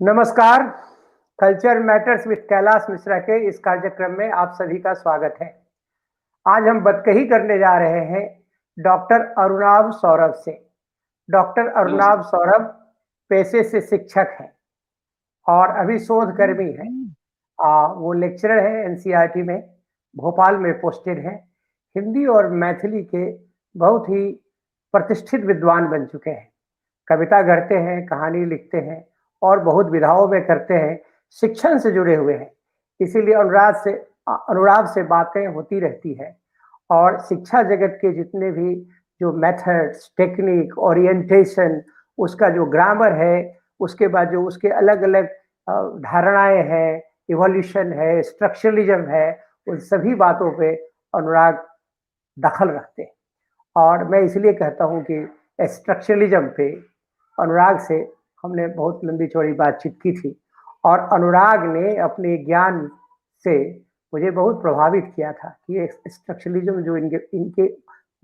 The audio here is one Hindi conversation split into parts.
नमस्कार। Culture matters with Kailash Mishra के इस कार्यक्रम में आप सभी का स्वागत है। आज हम बतकही करने जा रहे हैं डॉक्टर अरुणाभ सौरभ से। डॉक्टर अरुणाभ सौरभ पेशे से शिक्षक हैं और अभी शोधकर्मी हैं। वो लेक्चरर हैं एनसीईआरटी में, भोपाल में पोस्टेड हैं। हिंदी और मैथिली के बहुत ही प्रतिष्ठित विद्वान बन चुके हैं। कविता गढ़ते हैं, कहानी लिखते हैं और बहुत विधाओं में करते हैं। शिक्षण से जुड़े हुए हैं, इसीलिए अनुराग से बातें होती रहती है। और शिक्षा जगत के जितने भी जो मेथड्स, टेक्निक, ओरिएंटेशन, उसका जो ग्रामर है, उसके बाद जो उसके अलग अलग धारणाएं हैं, इवोल्यूशन है, स्ट्रक्चरलिज्म है, उन सभी बातों पे अनुराग दखल रखते हैं। और मैं इसलिए कहता हूँ कि स्ट्रक्चरलिज्म पे अनुराग से हमने बहुत लंबी चौड़ी बातचीत की थी और अनुराग ने अपने ज्ञान से मुझे बहुत प्रभावित किया था कि स्ट्रक्चरलिज्म जो इनके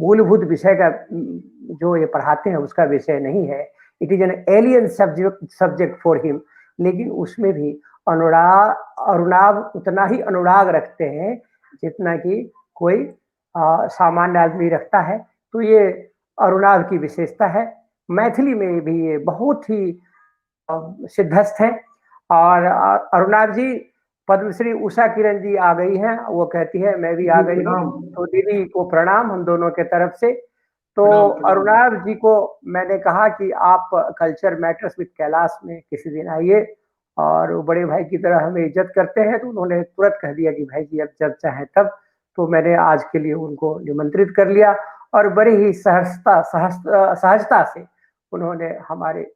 मूलभूत विषय का जो ये पढ़ाते हैं उसका विषय नहीं है। It is an alien subject for him. लेकिन उसमें भी अरुणाभ उतना ही अनुराग रखते हैं जितना कि कोई सामान्य आदमी रखता है। तो ये अरुणाभ की विशेषता है। मैथिली में भी ये बहुत ही सिद्धस्थ हैं। और अरुणाभ जी, पद्मश्री उषा किरण जी आ गई हैं, वो कहती है मैं भी आ गई हूँ, तो दीदी को प्रणाम हम दोनों के तरफ से। तो अरुणाभ जी को मैंने कहा कि आप कल्चर मैटर्स विद कैलाश में किसी दिन आइए, और वो बड़े भाई की तरह हमें इज्जत करते हैं, तो उन्होंने तुरंत कह दिया कि भाई जी अब जब चाहे तब। तो मैंने आज के लिए उनको निमंत्रित कर लिया और बड़ी ही सहजता से उन्होंने हमारे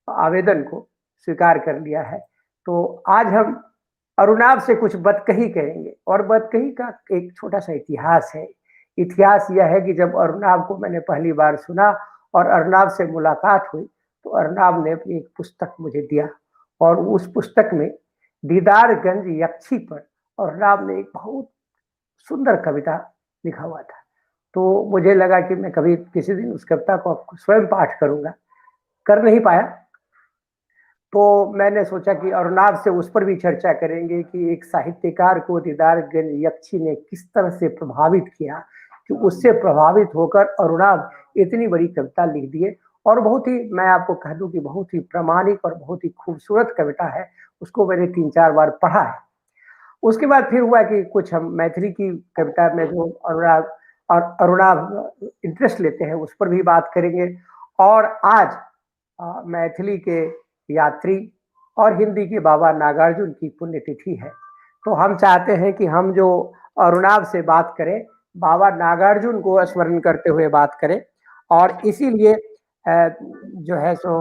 आवेदन को स्वीकार कर लिया है। तो आज हम अरुणाभ से कुछ बतकही करेंगे और बतकही का एक छोटा सा इतिहास है। इतिहास यह है कि जब अरुणाभ को मैंने पहली बार सुना और अरुणाभ से मुलाकात हुई, तो अरुणाभ ने अपनी एक पुस्तक मुझे दिया और उस पुस्तक में दीदारगंज यक्षी पर अरुणाभ ने एक बहुत सुंदर कविता लिखा हुआ था। तो मुझे लगा कि मैं कभी किसी दिन उस कविता को स्वयं पाठ करूंगा, कर नहीं पाया। तो मैंने सोचा कि अरुणाभ से उस पर भी चर्चा करेंगे कि एक साहित्यकार को दीदारगंज यक्षी ने किस तरह से प्रभावित किया कि उससे प्रभावित होकर अरुणाभ इतनी बड़ी कविता लिख दिए। और बहुत ही, मैं आपको कह दूं कि बहुत ही प्रामाणिक और बहुत ही खूबसूरत कविता है। उसको मैंने 3-4 बार पढ़ा है। उसके बाद फिर हुआ कि कुछ हम मैथिली की कविता में जो अरुणाभ इंटरेस्ट लेते हैं उस पर भी बात करेंगे। और आज मैथिली के यात्री और हिंदी के बाबा नागार्जुन की पुण्यतिथि है। तो हम चाहते हैं कि हम जो अरुणाभ से बात करें, बाबा नागार्जुन को स्मरण करते हुए बात करें। और इसीलिए जो है सो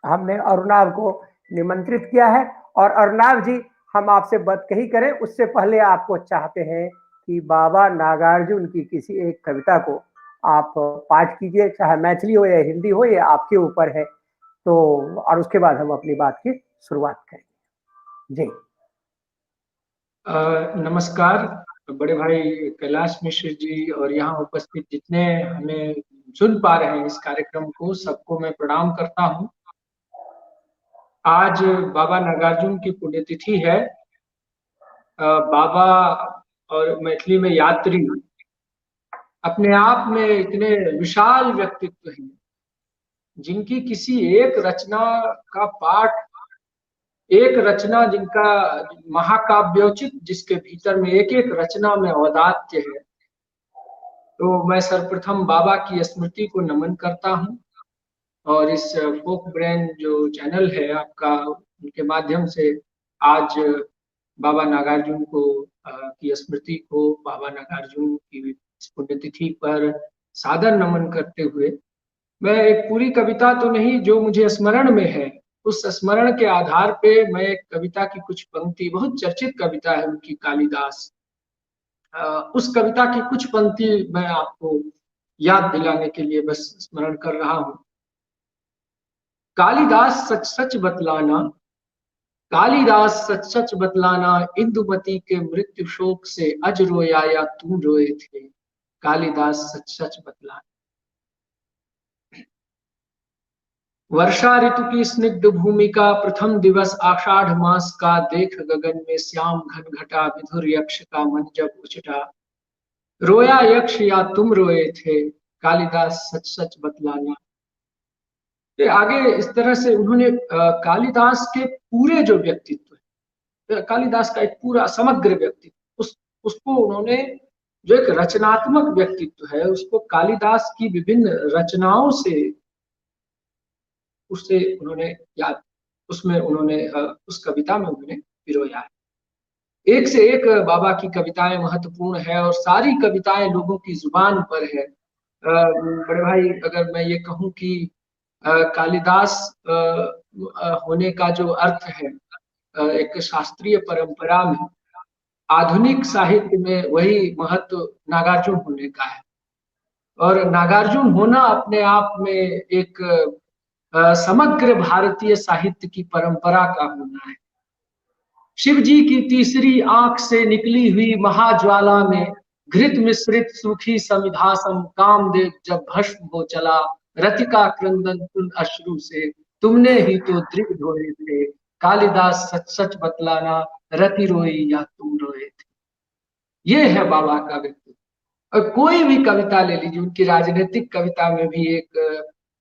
हमने अरुणाभ को निमंत्रित किया है। और अरुणाभ जी, हम आपसे बतकही करें उससे पहले आपको चाहते हैं कि बाबा नागार्जुन की किसी एक कविता को आप पाठ कीजिए, चाहे मैथिली हो या हिंदी हो, ये आपके ऊपर है। तो और उसके बाद हम अपनी बात की शुरुआत करेंगे। जी नमस्कार बड़े भाई कैलाश मिश्र जी और यहाँ उपस्थित जितने हमें सुन पा रहे हैं इस कार्यक्रम को, सबको मैं प्रणाम करता हूँ। आज बाबा नागार्जुन की पुण्यतिथि है। बाबा और मैथिली में यात्री अपने आप में इतने विशाल व्यक्तित्व हैं जिनकी किसी एक रचना का पाठ, एक रचना जिनका महाकाव्योचित, जिसके भीतर में एक एक रचना में औदात्य है। तो मैं सर्वप्रथम बाबा की स्मृति को नमन करता हूँ और इस फोक ब्रेन जो चैनल है आपका, उनके माध्यम से आज बाबा नागार्जुन को की स्मृति को, बाबा नागार्जुन की पुण्यतिथि पर सादर नमन करते हुए मैं एक पूरी कविता तो नहीं, जो मुझे स्मरण में है उस स्मरण के आधार पे मैं एक कविता की कुछ पंक्ति, बहुत चर्चित कविता है उनकी, कालिदास, उस कविता की कुछ पंक्ति मैं आपको याद दिलाने के लिए बस स्मरण कर रहा हूं। कालिदास सच सच बतलाना, कालिदास सच सच बतलाना, इंदुमती के मृत्यु शोक से अज रोया या तुम रोए थे। कालिदास सच सच बतलाना। वर्षा ऋतु की स्निग्ध भूमिका, प्रथम दिवस आषाढ़ मास का, देख गगन में श्याम घन घटा, विधुर यक्ष का मन जब उचटा। रोया यक्ष या तुम रोए थे, कालिदास सच सच बतलाना। तो आगे इस तरह से उन्होंने कालिदास के पूरे जो व्यक्तित्व है, कालिदास का एक पूरा समग्र व्यक्तित्व, उसको उन्होंने, जो एक रचनात्मक व्यक्तित्व है, उसको कालिदास की विभिन्न रचनाओं से उससे उन्होंने याद, उसमें उन्होंने उस कविता में उन्होंने पिरोया है। एक से एक बाबा की कविताएं महत्वपूर्ण है और सारी कविताएं लोगों की जुबान पर है। बड़े भाई, अगर मैं ये कहूं कि कालिदास होने का जो अर्थ है, एक शास्त्रीय परंपरा में, आधुनिक साहित्य में वही महत्व नागार्जुन होने का है। और नागार्जुन होना अपने आप में एक समग्र भारतीय साहित्य की परंपरा का होना है। शिव जी की तीसरी आंख से निकली हुई महाज्वाला में, घृत मिश्रित सूखी समिधासम, कामदेव जब भस्म हो चला, रतिका क्रंदन तुम अश्रु से, तुमने ही तो दृढ़ ढोए थे। कालिदास सच सच बतलाना, रति रोई या तुम रोए थे। ये है बाबा का व्यक्तित्व। और कोई भी कविता ले लीजिए, उनकी राजनीतिक कविता में भी एक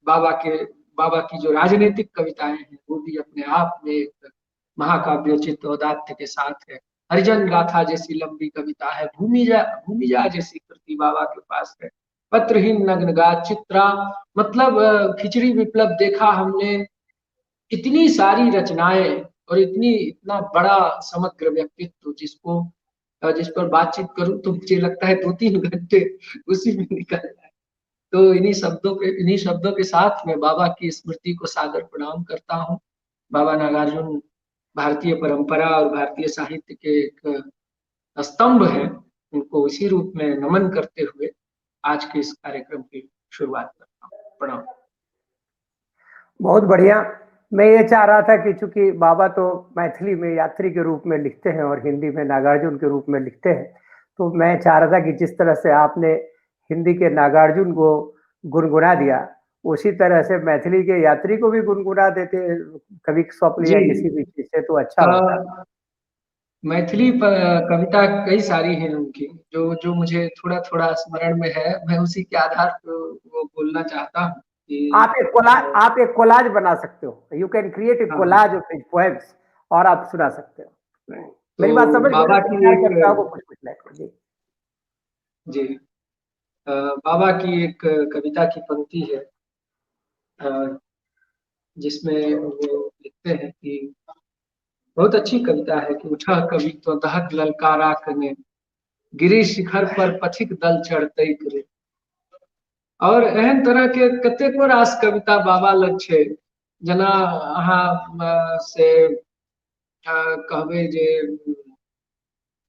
बाबा की जो राजनीतिक कविताएं हैं, वो भी अपने आप में एक महाकाव्य चित्तौदात्य के साथ है। हरिजन गाथा जैसी लंबी कविता है, भूमिजा जैसी कृति बाबा के पास है। पत्रहीन नग्नगा चित्रा, मतलब खिचड़ी विप्लव देखा हमने। इतनी सारी रचनाएं और इतना बड़ा समग्र व्यक्तित्व, जिस पर बातचीत करूं तो मुझे लगता है 2-3 घंटे उसी में निकल जाए। तो इन्हीं शब्दों के साथ मैं बाबा की स्मृति को सादर प्रणाम करता हूँ। बाबा नागार्जुन भारतीय परंपरा और भारतीय साहित्य के एक स्तंभ है। उनको इसी रूप में नमन करते हुए आज के इस कार्यक्रम की शुरुआत करता हूँ। प्रणाम। बहुत बढ़िया। मैं ये चाह रहा था कि चूंकि बाबा तो मैथिली में यात्री के रूप में लिखते हैं और हिंदी में नागार्जुन के रूप में लिखते हैं, तो मैं चाह रहा था कि जिस तरह से आपने हिंदी के नागार्जुन को गुनगुना दिया, उसी तरह से मैथिली के यात्री को भी गुनगुना देते, कभी सौंप लिया किसी भी चीज से, तो अच्छा होता। मैथिली कविता कई सारी हैं उनकी, जो मुझे थोड़ा थोड़ा स्मरण में है। मैं उसी के आधार पर वो बोलना चाहता हूँ कि आप एक कोलाज बना सकते हो। You can create a collage of his poems और आप सुना सकते हो। मेरी बात समझ गए? बाबा की एक कुछ जी जी बाबा की एक कविता की पंक्ति है, जिसमें वो लिखते हैं कि, बहुत अच्छी कविता है कि, उठा कवि तो दहक ललकारा कने, गिरी शिखर पर पथिक दल चढ़ते करे। और एहन तरह के कतेको रास कविता बाबा लग छै, जना अहाँ से कहबै जे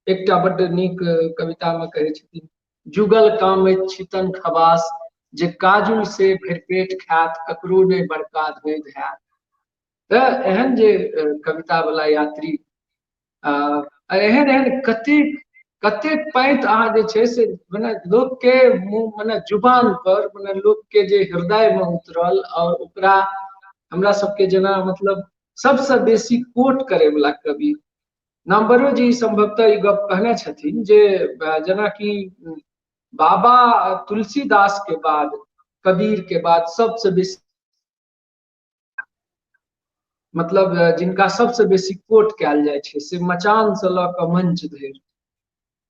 एकटा बड्ड नीक कविता में कहै छथिन, जुगल कामैत छितन खबास, जे काजुल से भरपेट खायत, ककरो नहि बड़का धोइत हैत। तऽ एहन जे कविता वाला यात्री, एहन एहन कतेक पैंत अहाँ जे छै से, मने लोक के मुंह, मने जुबान पर, मने लोक के जे हृदय में उतरल, और ओकरा हमरा सबके जना, मतलब सबसे बेसी कोट करे वाला कवि नामवरो जी संभवतः ई गप कहने छथिन जे, जना कि बाबा तुलसीदास के बाद, कबीर के बाद सबसे बेसी, मतलब जिनका सबसे बेसी कोट कयल जाय छै, से मचान से लऽ कऽ मंच धरि।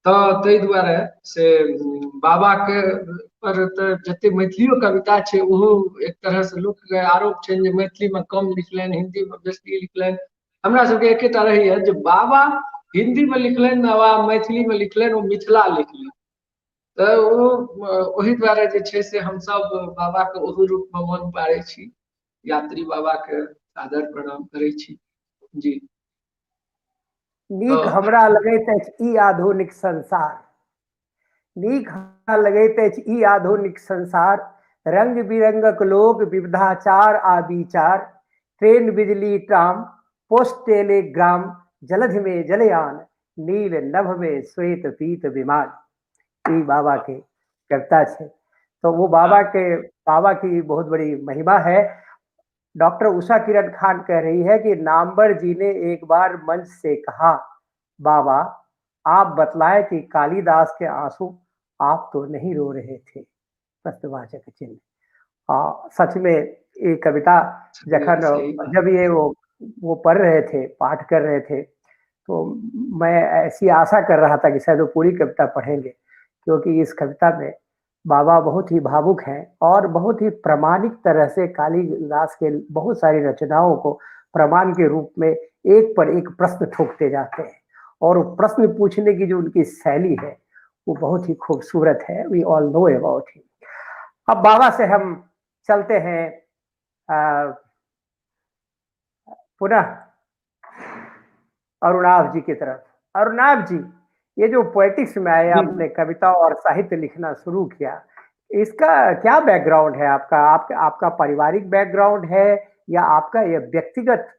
तऽ ताहि दुआरे से बाबा के पर तऽ जते मैथिलियो कविता छै, ओहो एक तरह से लोक के आरोप छै जे मैथिली में कम लिखलनि, हिंदी में बेसी लिखलनि। हमरा सबके एकेटा रहैया जे बाबा हिंदी में लिखलनि वा मैथिली में लिखलनि, ओ मिथिला लिखलनि। तऽ ओहि दुआरे जे छै से हमसब बाबा के ओहि रूप में मन पारै छी, यात्री बाबा के आदर प्रणाम करै छी। जी नीक हमरा लगैत अछि ई आधुनिक संसार, नीक हमरा लगैत अछि ई आधुनिक संसार, रंग बिरंगक लोक, विविधाचार आ विचार, ट्रेन बिजली ट्राम, पोस्ट टेलीग्राम जलधि में जलयान, नील नभ में श्वेत पीत विमान। ये बाबा के कविता है। तो वो बाबा की बहुत बड़ी महिमा है। डॉक्टर उषा किरण खान कह रही है कि नामवर जी ने एक बार मंच से कहा, बाबा आप बतलाए कि कालिदास के आंसू आप तो नहीं रो रहे थे, प्रश्नवाचक चिन्ह। सच में ये कविता जखन सही बात। जब ये वो पढ़ रहे थे, पाठ कर रहे थे, तो मैं ऐसी आशा कर रहा था कि शायद वो पूरी कविता पढ़ेंगे, क्योंकि इस कविता में बाबा बहुत ही भावुक हैं और बहुत ही प्रामाणिक तरह से कालिदास के बहुत सारी रचनाओं को प्रमाण के रूप में एक पर एक प्रश्न ठोकते जाते हैं, और वो प्रश्न पूछने की जो उनकी शैली है वो बहुत ही खूबसूरत है। We all know about him. अब बाबा से हम चलते हैं पुनः अरुणाभ जी की तरफ। अरुणाभ जी, ये जो पोएटिक्स में आए, आपने कविता और साहित्य लिखना शुरू किया, इसका क्या बैकग्राउंड है आपका? आपका पारिवारिक बैकग्राउंड है या आपका यह व्यक्तिगत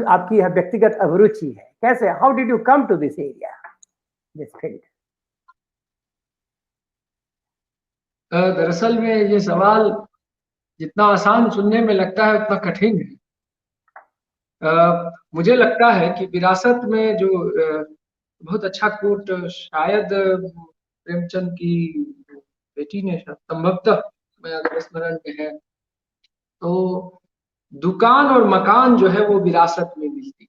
आपकी यह व्यक्तिगत अभिरुचि है? कैसे, how did you come to this area, this field? दरअसल में ये सवाल जितना आसान सुनने में लगता है उतना कठिन है। मुझे लगता है कि विरासत में जो बहुत अच्छा कोट शायद प्रेमचंद की बेटी ने संभवतः, मैं अगर स्मरण में है, तो दुकान और मकान जो है वो विरासत में मिलती,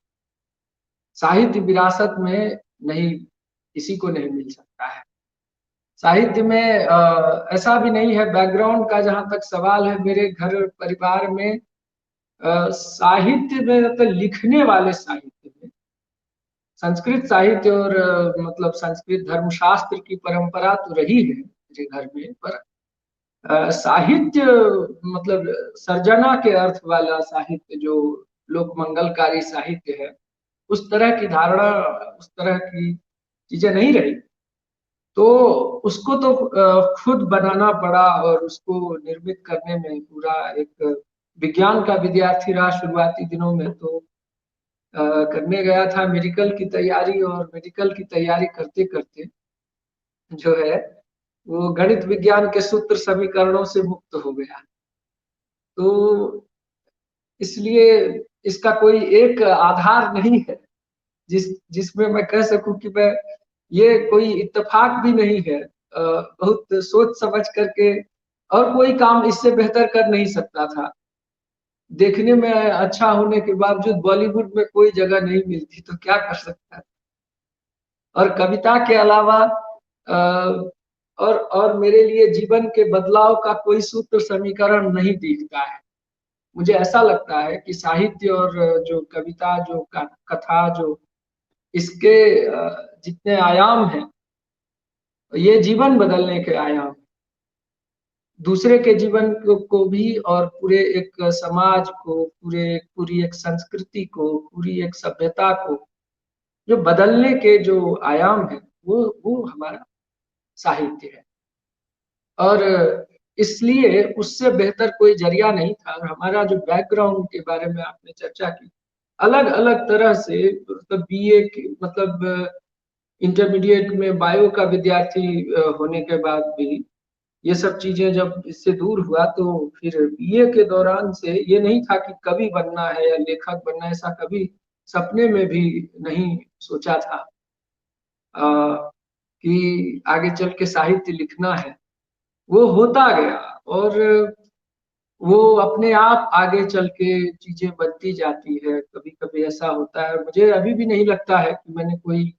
साहित्य विरासत में नहीं, किसी को नहीं मिल सकता है। साहित्य में ऐसा भी नहीं है। बैकग्राउंड का जहां तक सवाल है, मेरे घर परिवार में साहित्य में, मतलब लिखने वाले साहित्य में, संस्कृत साहित्य और मतलब संस्कृत धर्मशास्त्र की परंपरा तो रही है मेरे घर में, पर साहित्य मतलब सर्जना के अर्थ वाला साहित्य, जो लोक मंगलकारी साहित्य है, उस तरह की धारणा, उस तरह की चीजें नहीं रही। तो उसको तो खुद बनाना पड़ा, और उसको निर्मित करने में पूरा एक विज्ञान का विद्यार्थी रहा शुरुआती दिनों में, तो करने गया था मेडिकल की तैयारी, और मेडिकल की तैयारी करते करते जो है वो गणित विज्ञान के सूत्र समीकरणों से मुक्त हो गया। तो इसलिए इसका कोई एक आधार नहीं है जिसमें मैं कह सकूं कि मैं, ये कोई इत्तेफाक भी नहीं है। बहुत सोच समझ करके, और कोई काम इससे बेहतर कर नहीं सकता था। देखने में अच्छा होने के बावजूद बॉलीवुड में कोई जगह नहीं मिलती, तो क्या कर सकता है। और कविता के अलावा और मेरे लिए जीवन के बदलाव का कोई सूत्र समीकरण नहीं दिखता है। मुझे ऐसा लगता है कि साहित्य और जो कविता, जो कथा, जो इसके जितने आयाम हैं, ये जीवन बदलने के आयाम, दूसरे के जीवन को भी, और पूरे एक समाज को, पूरी एक संस्कृति को, पूरी एक सभ्यता को जो बदलने के जो आयाम है, वो हमारा साहित्य है। और इसलिए उससे बेहतर कोई जरिया नहीं था। और हमारा जो बैकग्राउंड के बारे में आपने चर्चा की, अलग अलग तरह से, मतलब बीए मतलब इंटरमीडिएट में बायो का विद्यार्थी होने के बाद भी ये सब चीजें जब इससे दूर हुआ, तो फिर बीए के दौरान से ये नहीं था कि कवि बनना है या लेखक बनना है, ऐसा कभी सपने में भी नहीं सोचा था कि आगे चल के साहित्य लिखना है। वो होता गया, और वो अपने आप आगे चल के चीजें बनती जाती है। कभी कभी ऐसा होता है, मुझे अभी भी नहीं लगता है कि मैंने कोई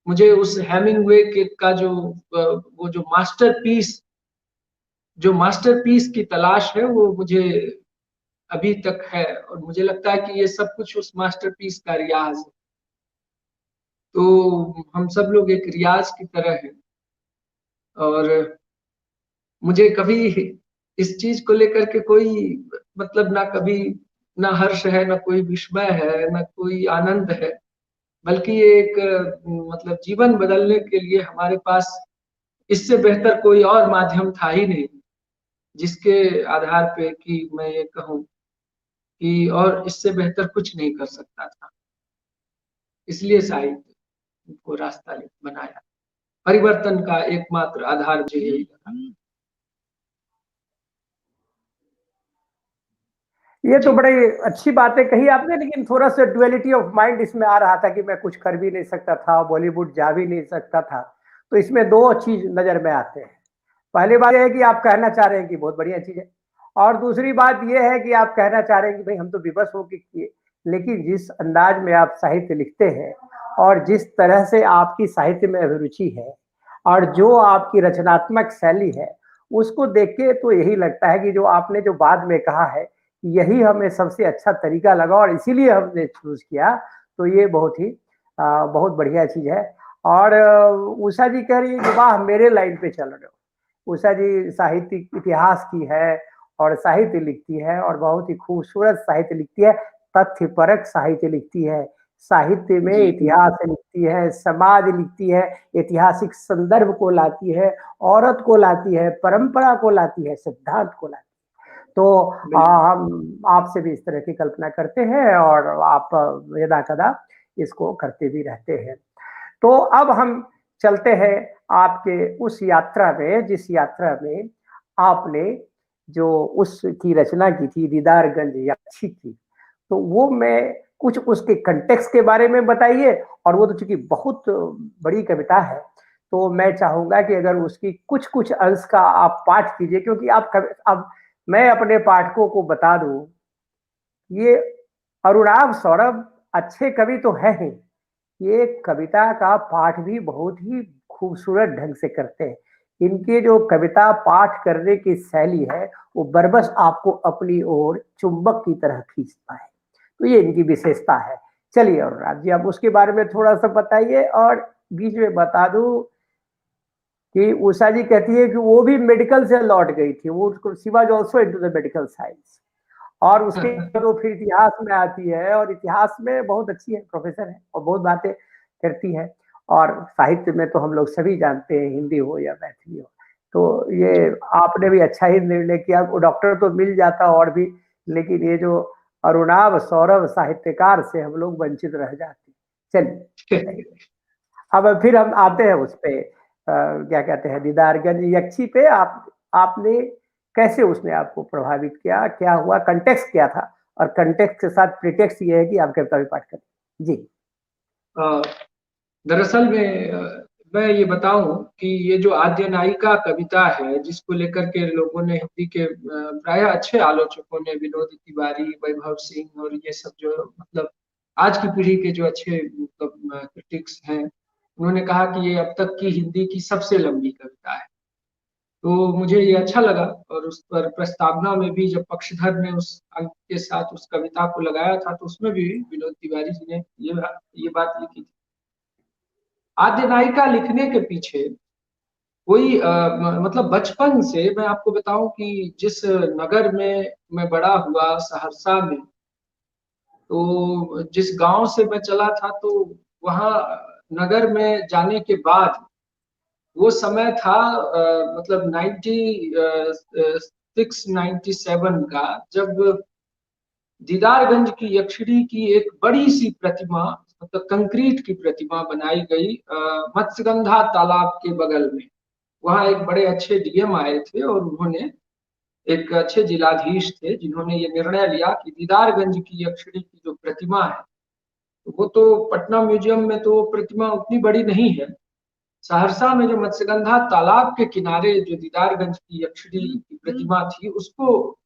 मुझे उस हेमिंगवे के का जो वो जो मास्टरपीस की तलाश है, वो मुझे अभी तक है। और मुझे लगता है कि ये सब कुछ उस मास्टरपीस का रियाज है। तो हम सब लोग एक रियाज की तरह हैं। और मुझे कभी इस चीज को लेकर के कोई, मतलब ना कभी, ना हर्ष है, ना कोई विस्मय है, ना कोई आनंद है, बल्कि ये एक मतलब जीवन बदलने के लिए हमारे पास इससे बेहतर कोई और माध्यम था ही नहीं, जिसके आधार पे कि मैं ये कहूँ कि और इससे बेहतर कुछ नहीं कर सकता था। इसलिए साहित्य को रास्ता बनाया। परिवर्तन का एकमात्र आधार मुझे यही लगा। ये तो बड़ी अच्छी बातें कही आपने, लेकिन थोड़ा सा डुअलिटी ऑफ माइंड इसमें आ रहा था कि मैं कुछ कर भी नहीं सकता था, बॉलीवुड जा भी नहीं सकता था। तो इसमें दो चीज नजर में आते हैं। पहली बात यह है कि आप कहना चाह रहे हैं कि बहुत बढ़िया चीज है, और दूसरी बात यह है कि आप कहना चाह रहे हैं कि भाई हम तो विवश होकर किए। लेकिन जिस अंदाज में आप साहित्य लिखते हैं और जिस तरह से आपकी साहित्य में अभिरुचि है और जो आपकी रचनात्मक शैली है, उसको देख के तो यही लगता है कि जो आपने जो बाद में कहा है, यही हमें सबसे अच्छा तरीका लगा और इसीलिए हमने चूज किया। तो ये बहुत ही बहुत बढ़िया चीज है। और उषा जी कह रही है कि वाह मेरे लाइन पे चल रहे हो। उषा जी साहित्यिक इतिहास की है और साहित्य लिखती है और बहुत ही खूबसूरत साहित्य लिखती है, तथ्यपरक साहित्य लिखती है। साहित्य में इतिहास लिखती है, समाज लिखती है, ऐतिहासिक संदर्भ को लाती है, औरत को लाती है, परंपरा को लाती है, सिद्धांत को लाती है। तो हम आपसे भी इस तरह की कल्पना करते हैं और आप यदा कदा इसको करते भी रहते हैं। तो अब हम चलते हैं आपके उस यात्रा में, जिस यात्रा में आपने जो उसकी रचना की थी दीदारगंज याक्षी की। तो वो मैं कुछ उसके कंटेक्स्ट के बारे में बताइए, और वो तो चूंकि बहुत बड़ी कविता है, तो मैं चाहूंगा कि अगर उसकी कुछ कुछ अंश का आप पाठ कीजिए, क्योंकि आप अब मैं अपने पाठकों को बता दूं, ये अरुणाभ सौरभ अच्छे कवि तो है ही, ये कविता का पाठ भी बहुत ही खूबसूरत ढंग से करते हैं। इनके जो कविता पाठ करने की शैली है, वो बरबस आपको अपनी ओर चुंबक की तरह खींचता है। तो ये इनकी विशेषता है। चलिए अनुराग जी, आप उसके बारे में थोड़ा सा बताइए। और बीच में बता दूं कि उषा जी कहती है कि वो भी मेडिकल से लौट गई थी, वो she was also into the medical science. और उसके बाद वो फिर इतिहास में आती है और इतिहास में बहुत अच्छी है, प्रोफेसर है और बहुत बातें करती है। और साहित्य में तो हम लोग सभी जानते हैं, हिंदी हो या मैथिली हो। तो ये आपने भी अच्छा ही निर्णय किया। वो डॉक्टर तो मिल जाता और भी, लेकिन ये जो अरुणाभ सौरभ साहित्यकार से हम लोग वंचित रह जाते। चलिए बताइए। अब फिर हम आते हैं उस पे क्या कहते हैं, दीदारगंज यक्षी पे। आपने कैसे उसने आपको प्रभावित किया, क्या हुआ, कंटेक्स्ट क्या था? और कंटेक्स्ट के साथ प्रीटेक्स्ट ये है कि आप कविता भी पाठ करें जी। दरअसल में मैं ये बताऊं कि ये जो आद्य नायिका कविता है, जिसको लेकर के लोगों ने, हिंदी के प्राय अच्छे आलोचकों ने, विनोद तिवारी, वैभव सिंह और ये सब जो मतलब आज की पीढ़ी के जो अच्छे मतलब क्रिटिक्स हैं, उन्होंने कहा कि ये अब तक की हिंदी की सबसे लंबी कविता है। तो मुझे ये अच्छा लगा। और उस पर प्रस्तावना में भी जब पक्षधर ने उस अंक के साथ उस कविता को लगाया था, तो उसमें भी विनोद तिवारी जी ने ये बात लिखी थी। आद्य नायिका लिखने के पीछे कोई मतलब बचपन से मैं आपको बताऊं कि जिस नगर में मैं बड़ा हुआ, सहरसा में, तो जिस गांव से मैं चला था, तो वहां नगर में जाने के बाद वो समय था मतलब 96-97 का, जब दीदारगंज की यक्षिणी की एक बड़ी सी प्रतिमा, मतलब कंक्रीट की प्रतिमा बनाई गई मत्स्यगंधा तालाब के बगल में। वहाँ एक बड़े अच्छे डीएम आए थे और उन्होंने, एक अच्छे जिलाधीश थे, जिन्होंने ये निर्णय लिया कि दीदारगंज की यक्षिणी की जो प्रतिमा है, वो तो पटना म्यूजियम में तो प्रतिमा उतनी बड़ी नहीं है। सहरसा में जो मत्स्यगंधा तालाब के किनारे जो दीदारगंज की यक्षिणी की प्रतिमा थी, उसको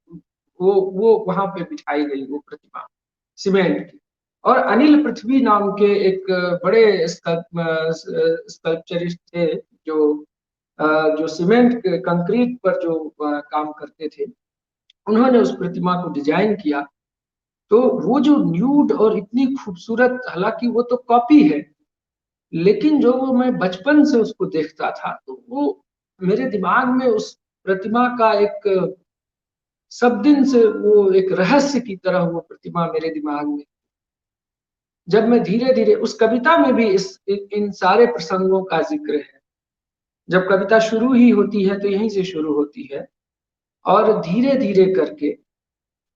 वो वहां पे बिठाई गई वो प्रतिमा, सीमेंट की। और अनिल पृथ्वी नाम के एक बड़े स्कल्पचरिस्ट थे, जो जो सीमेंट कंक्रीट पर जो काम करते थे, उन्होंने उस प्रतिमा को डिजाइन किया। तो वो जो न्यूड और इतनी खूबसूरत, हालांकि वो तो कॉपी है, लेकिन जो वो मैं बचपन से उसको देखता था, तो वो मेरे दिमाग में उस प्रतिमा का एक, सब दिन से वो एक रहस्य की तरह वो प्रतिमा मेरे दिमाग में। जब मैं धीरे धीरे उस कविता में भी इन सारे प्रसंगों का जिक्र है। जब कविता शुरू ही होती है तो यहीं से शुरू होती है, और धीरे धीरे करके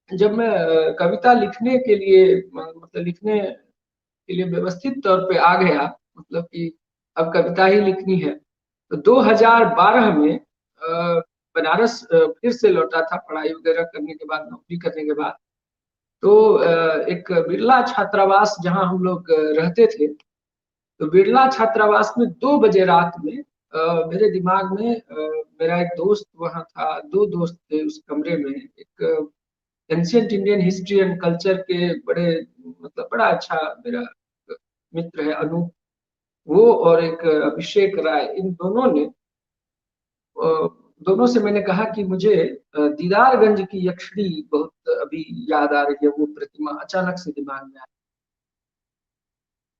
जब मैं कविता लिखने के लिए मतलब लिखने के लिए व्यवस्थित तौर पे आ गया, मतलब कि अब कविता ही लिखनी है, तो 2012 में बनारस फिर से लौटा था पढ़ाई वगैरह करने के बाद, नौकरी करने के बाद। तो एक बिरला छात्रावास जहां हम लोग रहते थे, तो बिरला छात्रावास में 2 बजे रात में मेरे दिमाग में मेरा एक दोस्त वहां था, दो दोस्त थे उस कमरे में। एक ancient Indian history and culture के बड़े मतलब बड़ा अच्छा मेरा मित्र है अनु, वो और एक अभिषेक राय, इन दोनों ने दोनों से मैंने कहा कि मुझे दीदारगंज की यक्षिणी बहुत अभी याद आ रही है, वो प्रतिमा अचानक से दिमाग में आई।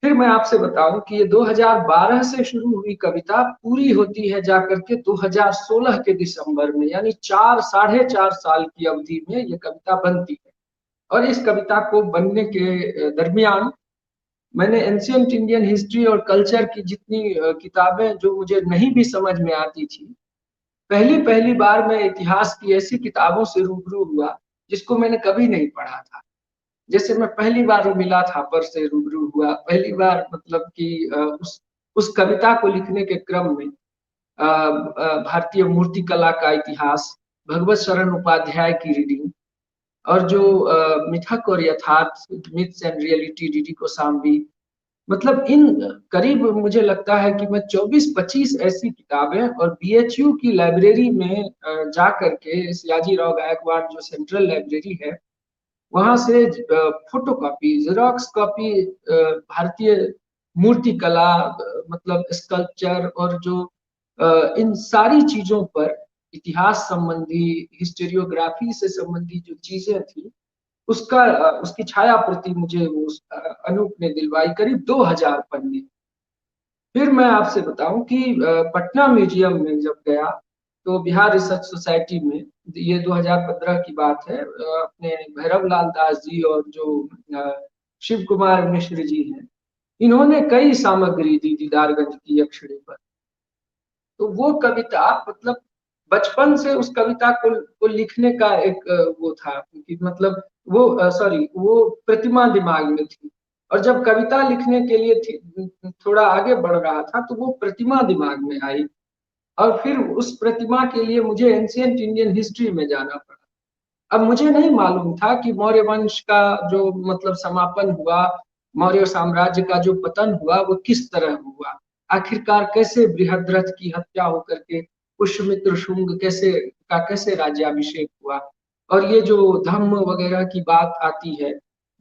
फिर मैं आपसे बताऊं कि ये 2012 से शुरू हुई कविता पूरी होती है जाकर के 2016 के दिसंबर में, यानी 4 साढ़े 4 साल की अवधि में ये कविता बनती है। और इस कविता को बनने के दरमियान मैंने एंशियंट इंडियन हिस्ट्री और कल्चर की जितनी किताबें जो मुझे नहीं भी समझ में आती थी, पहली पहली बार मैं इतिहास की ऐसी किताबों से रूबरू हुआ जिसको मैंने कभी नहीं पढ़ा था। जैसे मैं पहली बार मिला था पर से रूबरू हुआ, पहली बार मतलब कि उस कविता को लिखने के क्रम में भारतीय मूर्ति कला का इतिहास, भगवत शरण उपाध्याय की रीडिंग, और जो मिथक और यथार्थ, myths and reality, DD Kosambi, मतलब इन करीब मुझे लगता है कि मैं 24-25 ऐसी किताबें, और बीएचयू की लाइब्रेरी में जा करके, सयाजी राव गायकवाड़ जो सेंट्रल लाइब्रेरी है, वहां से फोटो कॉपी, जेरोक्स कॉपी भारतीय मूर्ति कला, मतलब स्कल्पचर और जो इन सारी चीजों पर इतिहास संबंधी, हिस्टोरियोग्राफी से संबंधी जो चीजें थी, उसकी छाया प्रति मुझे वो अनूप ने दिलवाई, करीब 2000 पन्ने। फिर मैं आपसे बताऊं कि पटना म्यूजियम में जब गया, तो बिहार रिसर्च सोसाइटी में, ये 2015 की बात है, अपने भैरव लाल दास जी और जो शिव कुमार मिश्र जी हैं, इन्होंने कई सामग्री दी दीदारगंज की यक्षिणी पर। तो वो कविता मतलब बचपन से उस कविता को लिखने का एक वो था कि मतलब वो सॉरी वो प्रतिमा दिमाग में थी, और जब कविता लिखने के लिए थोड़ा आगे बढ़ रहा था तो वो प्रतिमा दिमाग में आई, और फिर उस प्रतिमा के लिए मुझे एंशियंट इंडियन हिस्ट्री में जाना पड़ा। अब मुझे नहीं मालूम था कि मौर्य वंश का जो मतलब समापन हुआ, मौर्य साम्राज्य का जो पतन हुआ, वो किस तरह हुआ, आखिरकार कैसे बृहद्रथ की हत्या होकर के पुष्यमित्र शुंग कैसे राज्याभिषेक हुआ। और ये जो धम्म वगैरह की बात आती है,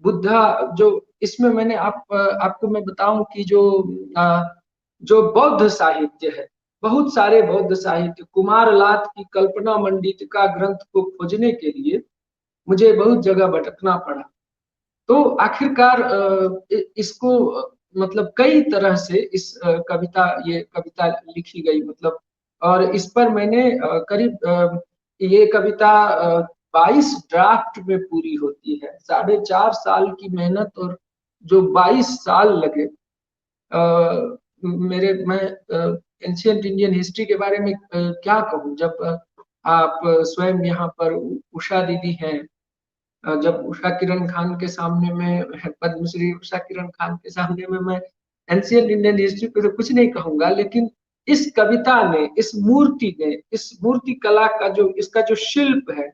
बुद्धा जो, इसमें मैंने आपको मैं बताऊं कि जो बौद्ध साहित्य है, बहुत सारे बौद्ध साहित्य, कुमारलात की कल्पना मंडितका ग्रंथ को खोजने के लिए मुझे बहुत जगह भटकना पड़ा। तो आखिरकार इसको मतलब कई तरह से ये कविता लिखी गई, मतलब, और इस पर मैंने करीब ये कविता 22 ड्राफ्ट में पूरी होती है। 4.5 साल की मेहनत, और जो 22 साल लगे मैं एंशियंट इंडियन हिस्ट्री के बारे में क्या कहूँ, जब आप स्वयं यहाँ पर उषा दीदी हैं, जब उषा किरण खान के सामने में, पद्मश्री उषा किरण खान के सामने में मैं एंशियंट इंडियन हिस्ट्री पे तो कुछ नहीं कहूंगा, लेकिन इस कविता ने, इस मूर्ति ने, इस मूर्ति कला का जो इसका जो शिल्प है,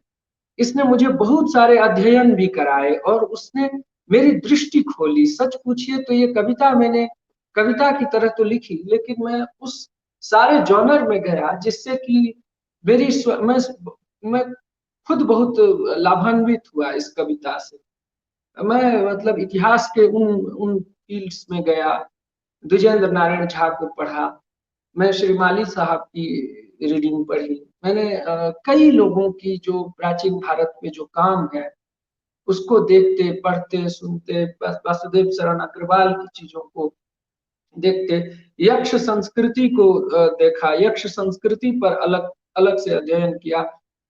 इसने मुझे बहुत सारे अध्ययन भी कराए, और उसने मेरी दृष्टि खोली। सच पूछिए तो ये कविता मैंने कविता की तरह तो लिखी, लेकिन मैं उस सारे जॉनर में गया जिससे कि मैं खुद बहुत लाभान्वित हुआ इस कविता से। मैं मतलब इतिहास के उन उन फील्ड्स में गया, द्विजेंद्र नारायण झा को पढ़ा, मैं श्रीमाली साहब की रीडिंग पढ़ी, मैंने कई लोगों की जो प्राचीन भारत में जो काम है उसको देखते, पढ़ते, सुनते, वासुदेव शरण अग्रवाल की चीजों को देखते, यक्ष संस्कृति को देखा, यक्ष संस्कृति पर अलग अलग से अध्ययन किया।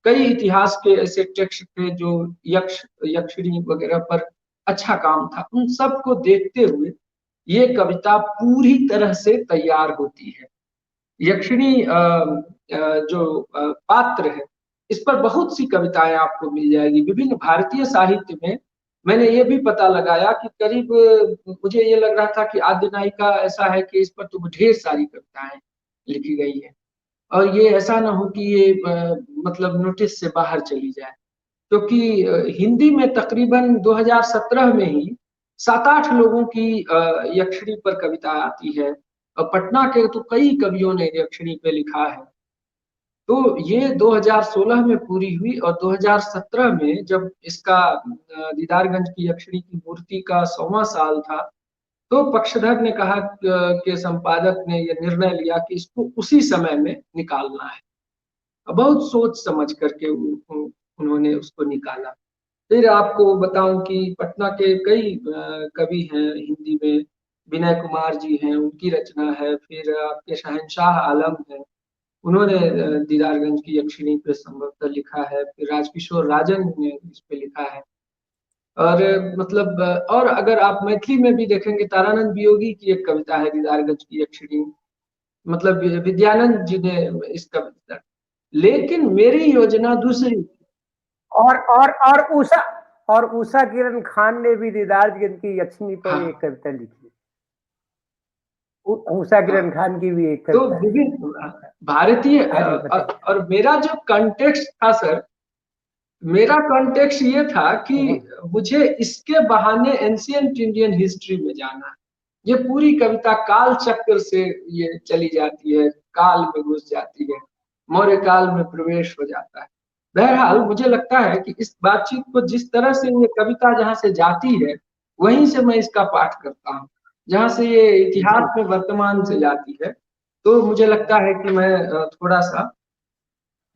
कई इतिहास के ऐसे टेक्स्ट थे जो यक्षिणी वगैरह पर अच्छा काम था, उन सब को देखते हुए ये कविता पूरी तरह से तैयार होती है। यक्षिणी जो पात्र है, इस पर बहुत सी कविताएं आपको मिल जाएगी। विभिन्न भारतीय साहित्य में मैंने ये भी पता लगाया कि करीब, मुझे ये लग रहा था कि आद्य नायिका ऐसा है कि इस पर तो ढेर सारी कविताएं लिखी गई है, और ये ऐसा ना हो कि ये मतलब नोटिस से बाहर चली जाए, क्योंकि हिंदी में तकरीबन 2017 में ही 7-8 लोगों की यक्षिणी पर कविता आती है, और पटना के तो कई कवियों ने यक्षिणी पे लिखा है। तो ये 2016 में पूरी हुई, और 2017 में जब इसका दीदारगंज की यक्षिणी की मूर्ति का 100वां साल था, तो पक्षधर ने कहा कि संपादक ने यह निर्णय लिया कि इसको उसी समय में निकालना है। बहुत सोच समझ करके उन्होंने उसको निकाला। फिर आपको बताऊं कि पटना के कई कवि हैं हिंदी में, विनय कुमार जी हैं, उनकी रचना है। फिर आपके शहंशाह आलम हैं, उन्होंने दीदारगंज की यक्षिणी पे संभवतः लिखा है। फिर राजकिशोर राजन ने इस पे लिखा है। और मतलब और अगर आप मैथिली में भी देखेंगे, तारानंद वियोगी की एक कविता है दीदारगंज की यक्षिणी, मतलब विद्यानंद जी ने इस कविता, लेकिन मेरी योजना दूसरी। और उषा किरण खान ने भी दीदारगंज की यक्षिणी पर एक हाँ कविता लिखी। उषा हाँ। किरण खान की भी एक तो कविता है। विभिन्न भारतीय हाँ जी, बताइए। और मेरा जो कॉन्टेक्स्ट था सर, मेरा कॉन्टेक्स्ट ये था कि मुझे इसके बहाने एंशियंट इंडियन हिस्ट्री में जाना है। ये पूरी कविता काल चक्र से ये चली जाती है, काल में घुस जाती है, मौर्य काल में प्रवेश हो जाता है। बहरहाल मुझे लगता है कि इस बातचीत को जिस तरह से ये कविता जहां से जाती है, वहीं से मैं इसका पाठ करता हूँ। जहां से ये जी। इतिहास में वर्तमान से जाती है, तो मुझे लगता है कि मैं थोड़ा सा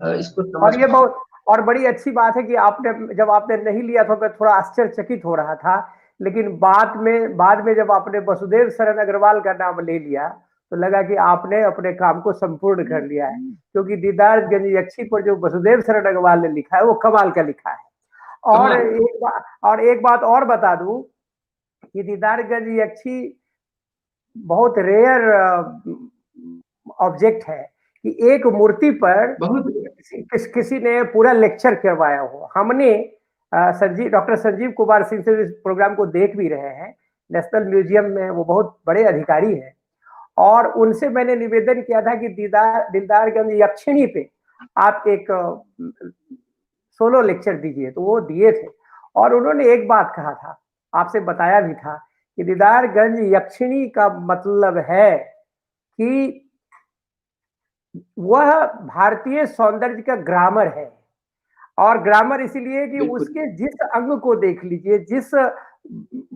इसको समझ और ये पाऊँ। बहुत और बड़ी अच्छी बात है कि आपने जब आपने नहीं लिया तो मैं थोड़ा आश्चर्यचकित हो रहा था, लेकिन बाद में जब आपने वसुदेव शरण अग्रवाल का नाम ले लिया तो लगा कि आपने अपने काम को संपूर्ण कर लिया है, क्योंकि दीदारगंज यक्षी पर जो वसुदेव शरण अग्रवाल ने लिखा है वो कमाल का लिखा है। कमाल। और एक बात और बता दूं कि दीदारगंज यक्षी बहुत रेयर ऑब्जेक्ट है कि एक मूर्ति पर बहुत। किसी ने पूरा लेक्चर करवाया हो। हमने डॉक्टर संजीव कुमार सिंह से इस प्रोग्राम को देख भी रहे हैं, नेशनल म्यूजियम में वो बहुत बड़े अधिकारी हैं, और उनसे मैंने निवेदन किया था कि दीदारगंज यक्षिणी पे आप एक सोलो लेक्चर दीजिए, तो वो दिए थे। और उन्होंने एक बात कहा था, आपसे बताया भी था कि दीदारगंज यक्षिणी का मतलब है कि वह भारतीय सौंदर्य का ग्रामर है। और ग्रामर इसीलिए कि बिल्कुल। उसके जिस अंग को देख लीजिए, जिस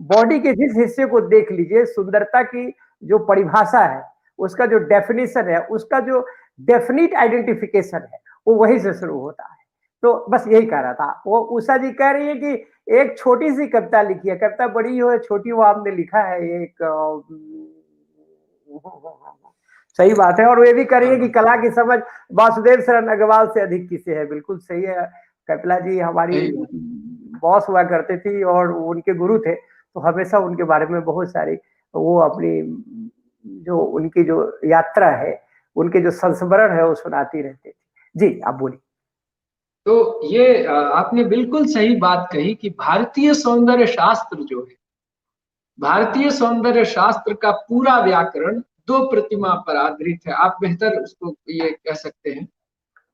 बॉडी के जिस हिस्से को देख लीजिए, सुंदरता की जो परिभाषा है, उसका जो डेफिनेशन है, उसका जो डेफिनिट आइडेंटिफिकेशन है, वो वहीं से शुरू होता है। तो बस यही कह रहा था। वो उषा जी कह रही है कि एक छोटी सी कविता लिखी है, कविता बड़ी हो या छोटी, वो आपने लिखा है एक सही बात है। और वे भी करिए कि हाँ, कला की समझ वासुदेव शरण अग्रवाल से अधिक किसे है। बिल्कुल सही है। कपिला जी हमारी सही बात। बॉस हुआ करते थी और उनके गुरु थे, तो हमेशा उनके बारे में बहुत सारी वो अपनी जो उनकी जो यात्रा है, उनके जो संस्मरण है वो सुनाती रहती थी। जी आप बोलिए। तो ये आपने बिल्कुल सही बात कही कि भारतीय सौंदर्य शास्त्र जो है, भारतीय सौंदर्य शास्त्र का पूरा व्याकरण दो प्रतिमा पर आधारित है। आप बेहतर उसको ये कह सकते हैं,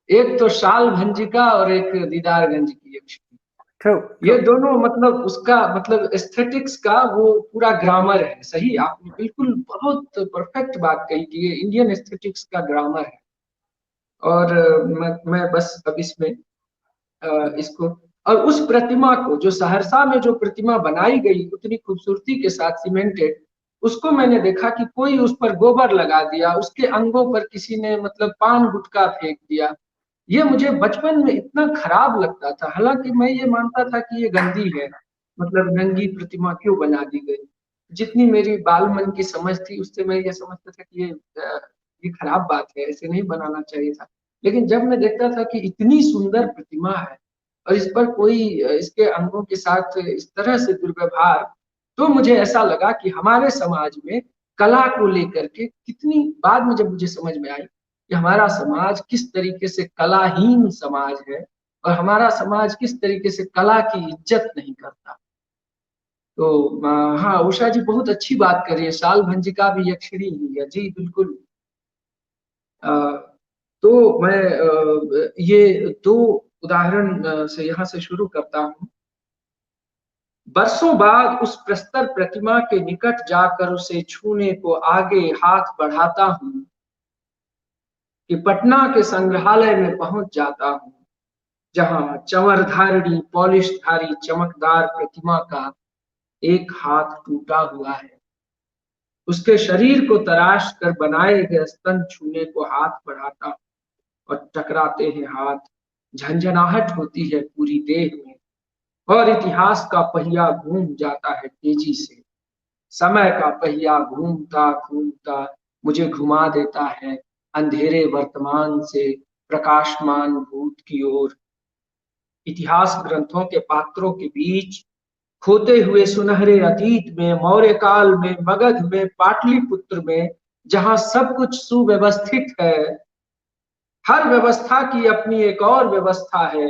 एक तो शाल भंजिका और एक दीदारगंज की यक्षिणी। True true. ये दोनों मतलब उसका मतलब एस्थेटिक्स का वो पूरा ग्रामर है। सही, आपने बिल्कुल बहुत परफेक्ट बात कही कि ये इंडियन एस्थेटिक्स का ग्रामर है। और मैं बस अब इसमें इसको, और उस प्रतिमा को जो सहरसा में जो प्रतिमा बनाई गई उतनी खूबसूरती के साथ सीमेंटेड, उसको मैंने देखा कि कोई उस पर गोबर लगा दिया, उसके अंगों पर किसी ने मतलब पान गुटखा फेंक दिया। ये मुझे बचपन में इतना खराब लगता था, हालांकि मैं ये मानता था कि ये गंदी है, मतलब नंगी प्रतिमा क्यों बना दी गई। जितनी मेरी बाल मन की समझ थी उससे मैं ये समझता था कि ये खराब बात है, ऐसे नहीं बनाना चाहिए था। लेकिन जब मैं देखता था कि इतनी सुंदर प्रतिमा है और इस पर कोई इसके अंगों के साथ इस तरह से दुर्व्यवहार, तो मुझे ऐसा लगा कि हमारे समाज में कला को लेकर के कितनी, बाद में जब मुझे समझ में आई कि हमारा समाज किस तरीके से कलाहीन समाज है, और हमारा समाज किस तरीके से कला की इज्जत नहीं करता। तो हाँ, उषा जी बहुत अच्छी बात कर रही है, साल भंजिका भी यक्षिणी ही है जी, बिल्कुल। अ, तो मैं ये दो उदाहरण से यहाँ से शुरू करता हूँ। बरसों बाद उस प्रस्तर प्रतिमा के निकट जाकर उसे छूने को आगे हाथ बढ़ाता हूँ कि पटना के संग्रहालय में पहुंच जाता हूँ, जहां चंवर धारिणी पॉलिश धारी चमकदार प्रतिमा का एक हाथ टूटा हुआ है। उसके शरीर को तराश कर बनाए गए स्तन छूने को हाथ बढ़ाता हूँ और टकराते हैं हाथ। झंझनाहट होती है पूरी देह में और इतिहास का पहिया घूम जाता है तेजी से। समय का पहिया घूमता घूमता मुझे घुमा देता है अंधेरे वर्तमान से प्रकाशमान भूत की ओर। इतिहास ग्रंथों के पात्रों के बीच खोते हुए सुनहरे अतीत में, मौर्य काल में, मगध में, पाटलिपुत्र में, जहां सब कुछ सुव्यवस्थित है। हर व्यवस्था की अपनी एक और व्यवस्था है।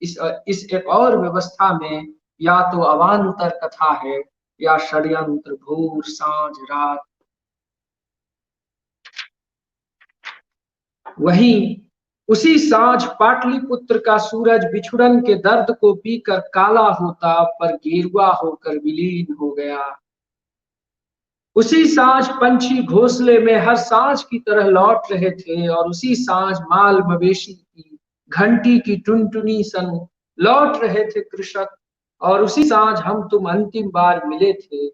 इस एक और व्यवस्था में या तो अवान्तर कथा है या षड्यंत्र, भोर सांझ रात। वहीं उसी सांझ पाटलिपुत्र का सूरज बिछुड़न के दर्द को पीकर काला होता पर गेरुआ होकर विलीन हो गया। उसी सांझ पंछी घोंसले में हर सांझ की तरह लौट रहे थे और उसी सांझ माल मवेशी की घंटी की टुनटुनी सन लौट रहे थे कृषक। और उसी सांझ हम तुम अंतिम बार मिले थे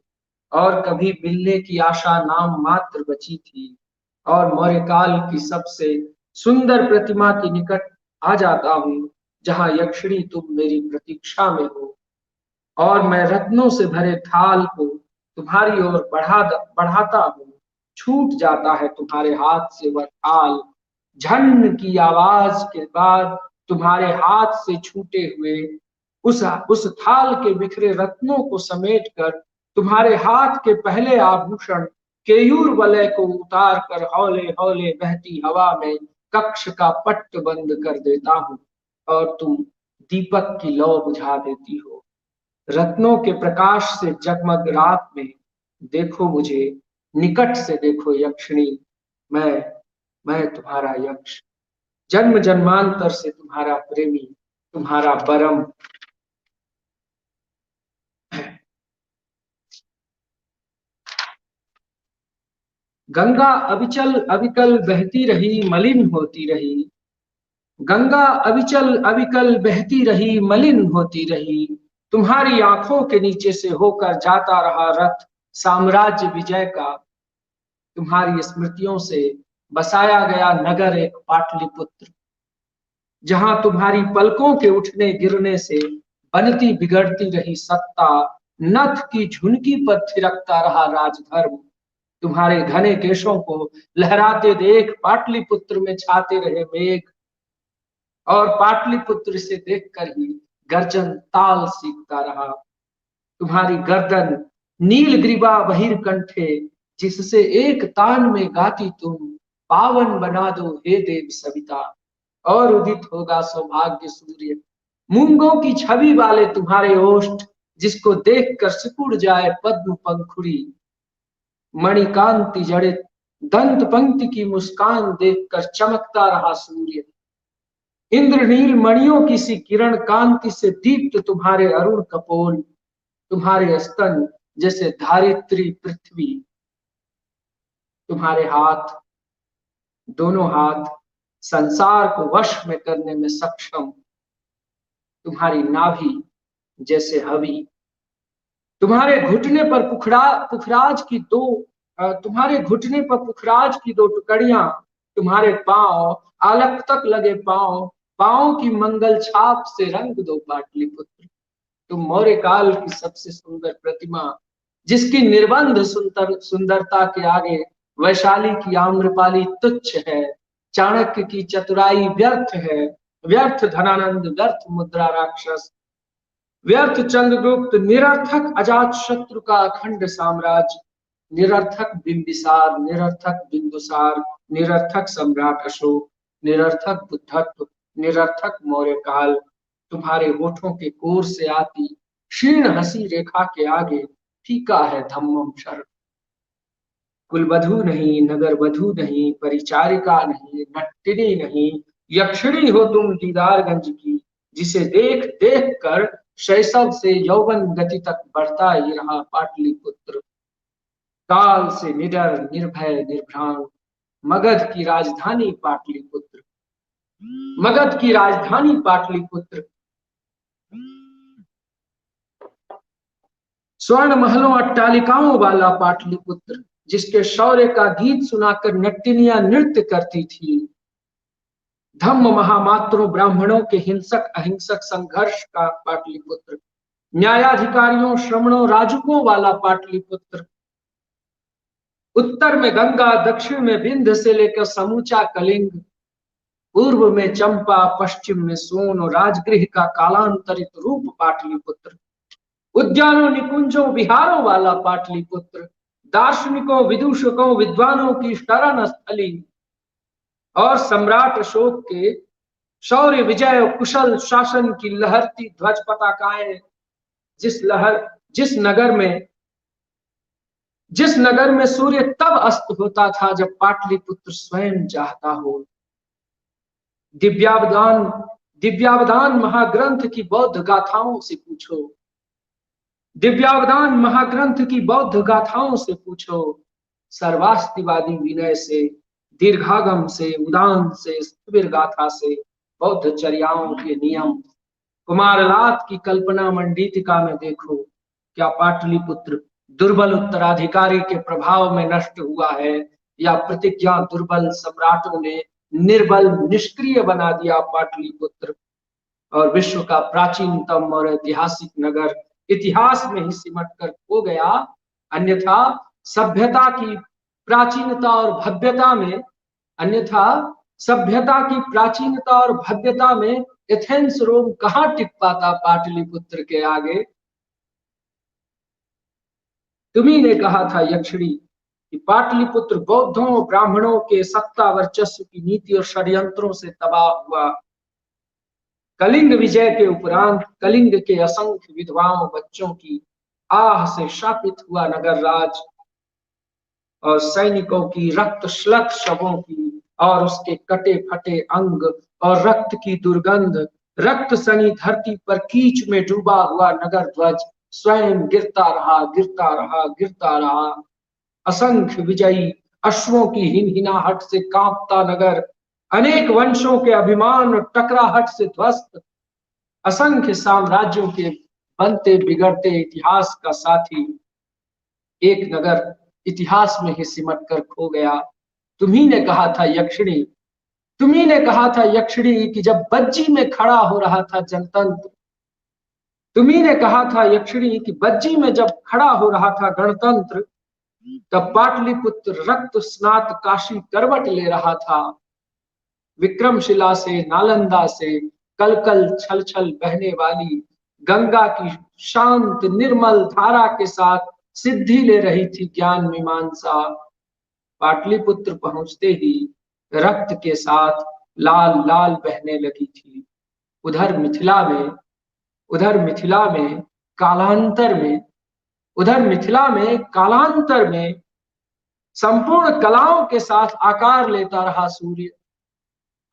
और कभी मिलने की आशा नाम मात्र बची थी। और मौर्य काल की सबसे सुंदर प्रतिमा के निकट आ जाता हूँ, जहां यक्षिणी तुम मेरी प्रतीक्षा में हो और मैं रत्नों से भरे थाल को तुम्हारी ओर बढ़ाता हूँ। छूट जाता है तुम्हारे हाथ से वह थाल। झन की आवाज के बाद तुम्हारे हाथ से छूटे हुए उस थाल के बिखरे रत्नों को समेटकर तुम्हारे हाथ के पहले आभूषण केयूर वलय को उतार कर हौले हौले बहती हवा में कक्ष का पट्ट बंद कर देता हूँ और तुम दीपक की लौ बुझा देती हो। रत्नों के प्रकाश से जगमग रात में देखो मुझे, निकट से देखो यक्षिणी। मैं मैं तुम्हारा यक्ष, जन्म जन्मांतर से तुम्हारा प्रेमी, तुम्हारा परम। गंगा अविचल अविकल बहती रही, मलिन होती रही। गंगा अविचल अविकल बहती रही, मलिन होती रही। तुम्हारी आंखों के नीचे से होकर जाता रहा रथ साम्राज्य विजय का। तुम्हारी स्मृतियों से बसाया गया नगर एक पाटलिपुत्र, जहां तुम्हारी पलकों के उठने गिरने से बनती बिगड़ती रही सत्ता। नथ की झुनकी पर थिरकता रहा राजधर्म। तुम्हारे घने केशों को लहराते देख पाटलिपुत्र में छाते रहे मेघ और पाटलिपुत्र से देखकर ही गर्जन ताल सीखता रहा। तुम्हारी गर्दन नीलग्रीवा बहिर्कंठे, जिससे एक तान में गाती तुम, पावन बना दो हे देव सविता और उदित होगा सौभाग्य सूर्य। मूंगों की छवि वाले तुम्हारे ओष्ठ, जिसको देखकर सिकुड़ जाए पद्म पंखुड़ी। मणिकांति जड़ित दंत पंक्ति की मुस्कान देखकर चमकता रहा सूर्य। इंद्रनील मणियों की सी किरण कांति से दीप्त तुम्हारे अरुण कपोल, तुम्हारे स्तन जैसे धारित्री पृथ्वी। तुम्हारे हाथ, दोनों हाथ संसार को वश में करने में सक्षम। तुम्हारी नाभि जैसे हवि। तुम्हारे घुटने पर पुखराज की दो टुकड़ियां। तुम्हारे पांव आलक तक लगे पांव, पांव की मंगल छाप से रंग दो पाटलिपुत्र। तुम मौर्य काल की सबसे सुंदर प्रतिमा, जिसकी निर्बंध सुंदरता के आगे वैशाली की आम्रपाली तुच्छ है। चाणक्य की चतुराई व्यर्थ है, व्यर्थ धनानंद, व्यर्थ मुद्रा राक्षस, व्यर्थ चंद्रगुप्त, निरर्थक अजात शत्रु का अखंड साम्राज्य, निरर्थक बिंबिसार, निरर्थक बिंदुसार, निरर्थक सम्राट अशोक, निरर्थक बुद्धत्व, निरर्थक मौर्य काल, तुम्हारे होठों के कोर से आती क्षीण हंसी रेखा के आगे फीका है धम्मम शरण। कुलवधू नहीं, नगर वधू नहीं, परिचारिका नहीं, नट्टिनी नहीं, यक्षिणी हो तुम दीदारगंज की, जिसे देख देख कर शैशव से यौवन गति तक बढ़ता ही रहा पाटलिपुत्र। काल से निडर निर्भय निर्भ्रांत, मगध की राजधानी पाटलिपुत्र, मगध की राजधानी पाटलिपुत्र। स्वर्ण महलों अट्टालिकाओं वाला पाटलिपुत्र, जिसके शौर्य का गीत सुनाकर नट्टिनियां नृत्य करती थी। धम्म महामात्रों ब्राह्मणों के हिंसक अहिंसक संघर्ष का पाटलिपुत्र, न्यायाधिकारियों श्रमणों राजकों वाला पाटलिपुत्र। उत्तर में गंगा, दक्षिण में विंध्य से लेकर समूचा कलिंग, पूर्व में चंपा, पश्चिम में सोन और राजगृह का कालांतरित रूप पाटलिपुत्र। उद्यानों निकुंजों विहारों वाला पाटलिपुत्र, दार्शनिकों विदूषकों विद्वानों की शरण स्थली और सम्राट अशोक के शौर्य विजय और कुशल शासन की लहरती ध्वज पताकाएं। जिस नगर में सूर्य तब अस्त होता था जब पाटलिपुत्र स्वयं चाहता हो। दिव्यावदान महाग्रंथ की बौद्ध गाथाओं से पूछो, दिव्यावदान महाग्रंथ की बौद्ध गाथाओं से पूछो। सर्वास्तिवादी विनय से, दीर्घागम से, उदान से, स्थिर गाथा से, बौद्ध चर्याओं के नियम, कुमारलात की कल्पना मंडितिका में देखो। क्या पाटलिपुत्र दुर्बल उत्तराधिकारी के प्रभाव में नष्ट हुआ है, या प्रतिज्ञा दुर्बल सम्राटों ने निर्बल निष्क्रिय बना दिया पाटलिपुत्र, और विश्व का प्राचीनतम और ऐतिहासिक नगर इतिहास में ही सिमट कर खो गया। अन्यथा सभ्यता की प्राचीनता और भव्यता में, अन्यथा सभ्यता की प्राचीनता और भव्यता में एथेंस रोम कहां टिक पाता पाटलिपुत्र के आगे। तुम्ही ने कहा था यक्षिणी कि पाटलिपुत्र बौद्धों ब्राह्मणों के सत्ता वर्चस्व की नीति और षड्यंत्रों से तबाह हुआ। कलिंग विजय के उपरांत कलिंग के असंख्य विधवाओं बच्चों की आह से शापित हुआ नगर राज, और सैनिकों की रक्त श्लथ शवों की और उसके कटे फटे अंग और रक्त की दुर्गंध, रक्त सनी धरती पर कीच में डूबा हुआ नगर ध्वज स्वयं गिरता रहा, गिरता रहा, गिरता रहा। असंख्य विजयी अश्वों की हिनहिनाहट से कांपता नगर, अनेक वंशों के अभिमान और टकराहट से ध्वस्त, असंख्य साम्राज्यों के बनते बिगड़ते इतिहास का साथी, एक नगर इतिहास में ही सिमट कर खो गया। तुम्ही ने कहा था यक्षिणी, तुम्ही ने कहा था यक्षिणी कि जब बज्जी में खड़ा हो रहा था जनतंत्र, तुम्ही ने कहा था यक्षिणी कि बज्जी में जब खड़ा हो रहा था गणतंत्र, तब पाटलिपुत्र रक्त स्नात काशी करवट ले रहा था। विक्रमशिला से, नालंदा से कल कल छल छल बहने वाली गंगा की शांत निर्मल धारा के साथ सिद्धि ले रही थी ज्ञान मीमांसा। पाटलिपुत्र पहुंचते ही रक्त के साथ लाल लाल बहने लगी थी। उधर मिथिला में कालांतर में संपूर्ण कलाओं के साथ आकार लेता रहा सूर्य,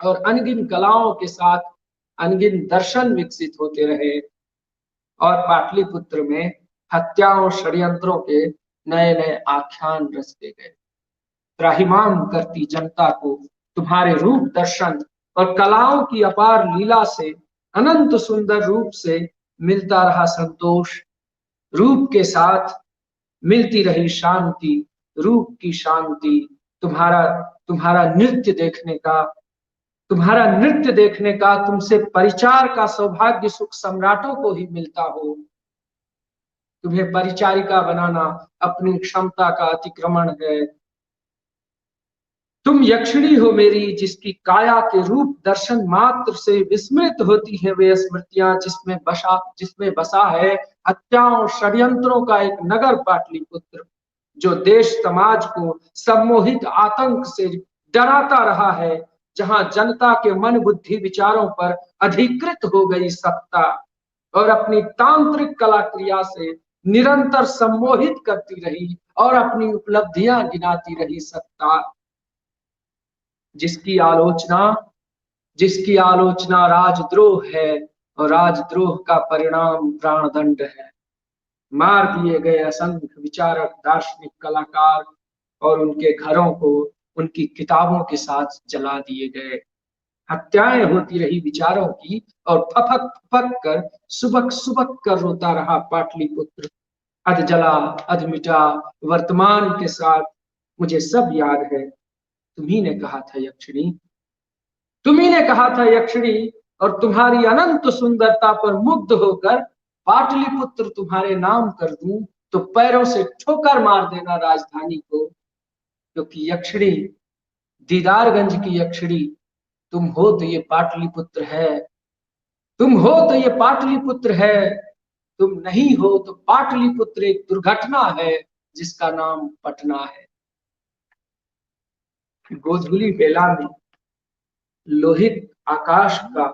और अनगिन कलाओं के साथ अनगिन दर्शन विकसित होते रहे, और पाटलिपुत्र में हत्याओं षड्यंत्रों के नए नए आख्यान रचते गए। त्राहिमाम करती जनता को तुम्हारे रूप दर्शन और कलाओं की अपार लीला से, अनंत सुंदर रूप से मिलता रहा संतोष। रूप के साथ मिलती रही शांति, रूप की शांति। तुम्हारा नृत्य देखने का, तुमसे परिचार का सौभाग्य सुख सम्राटों को ही मिलता हो। तुम्हें परिचारिका बनाना अपनी क्षमता का अतिक्रमण है। तुम यक्षिणी हो मेरी, जिसकी काया के रूप दर्शन मात्र से विस्मृत होती है वे स्मृतियां जिसमें बसा है हत्याओं षड्यंत्रों का एक नगर पाटलिपुत्र, जो देश समाज को सम्मोहित आतंक से डराता रहा है, जहां जनता के मन बुद्धि विचारों पर अधिकृत हो गई सत्ता और अपनी तांत्रिक कला क्रिया से निरंतर सम्मोहित करती रही और अपनी उपलब्धियां गिनाती रही सत्ता, जिसकी आलोचना जिसकी आलोचना राजद्रोह है और राजद्रोह का परिणाम प्राणदंड है। मार दिए गए असंख्य विचारक, दार्शनिक, कलाकार और उनके घरों को उनकी किताबों के साथ जला दिए गए। हत्याएं होती रही विचारों की और फपक फपक कर सुबक सुबक कर रोता रहा पाटलिपुत्र। अध जला अध मिटा वर्तमान के साथ मुझे सब याद है। तुम्ही ने कहा था यक्षिणी, तुम्ही ने कहा था यक्षिणी, और तुम्हारी अनंत सुंदरता पर मुग्ध होकर पाटलिपुत्र तुम्हारे नाम कर दूं तो पैरों से ठोकर मार देना राजधानी को, क्योंकि यक्षिणी, दीदारगंज की यक्षिणी, तुम हो तो ये पाटलिपुत्र है, तुम हो तो ये पाटलिपुत्र है, तुम नहीं हो तो पाटलिपुत्र एक दुर्घटना है जिसका नाम पटना है। गोधूली बेला में लोहित आकाश का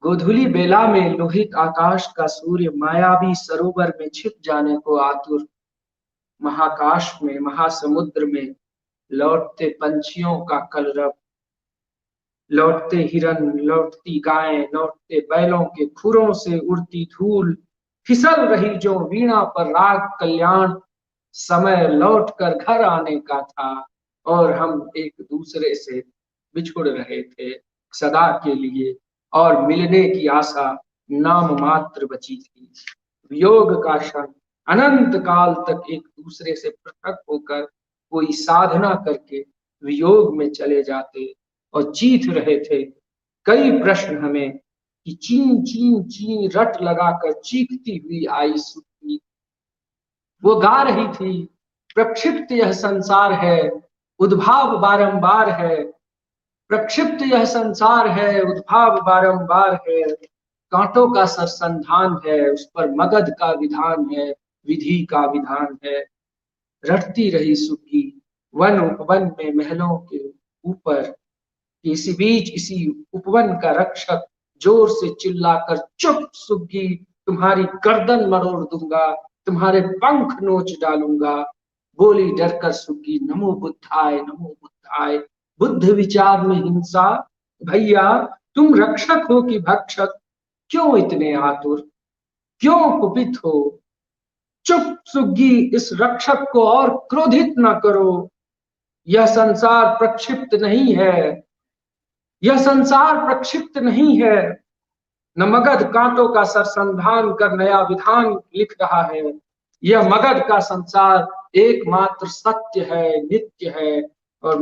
गोधूली बेला में लोहित आकाश का सूर्य मायावी सरोवर में छिप जाने को आतुर, महाकाश में, महासमुद्र में लौटते पंछियों का कलरव, लौटते हिरन, लौटती गायें, लौटते बैलों के खुरों से उड़ती धूल, फिसल रही जो वीणा पर राग कल्याण, समय लौट कर घर आने का था और हम एक दूसरे से बिछुड़ रहे थे सदा के लिए और मिलने की आशा नाम मात्र बची थी। वियोग का क्षण, अनंत काल तक एक दूसरे से पृथक होकर कोई साधना करके वियोग में चले जाते और चीख रहे थे कई प्रश्न हमें कि चीं चीं चीं रट लगाकर चीखती हुई आई सुखी। वो गा रही थी, प्रक्षिप्त यह संसार है, उद्भाव बारंबार है, प्रक्षिप्त यह संसार है, उद्भाव बारंबार है, कांटों का सरसंधान है, उस पर मगध का विधान है, विधि का विधान है। रटती रही सुखी वन उपवन में महलों के ऊपर, इसी बीच इसी उपवन का रक्षक जोर से चिल्लाकर, चुप सुग्गी, तुम्हारी गर्दन मरोड़ दूंगा, तुम्हारे पंख नोच डालूंगा। बोली डरकर सुग्गी, नमो बुद्धाय, नमो बुद्धाय। बुद्ध विचार में हिंसा, भैया तुम रक्षक हो कि भक्षक, क्यों इतने आतुर, क्यों कुपित हो। चुप सुग्गी, इस रक्षक को और क्रोधित न करो। यह संसार प्रक्षिप्त नहीं है, यह संसार प्रक्षिप्त नहीं है। न मगध कांटों का सरसंधान कर नया विधान लिख रहा है। यह मगध का संसार एकमात्र सत्य है, नित्य है, और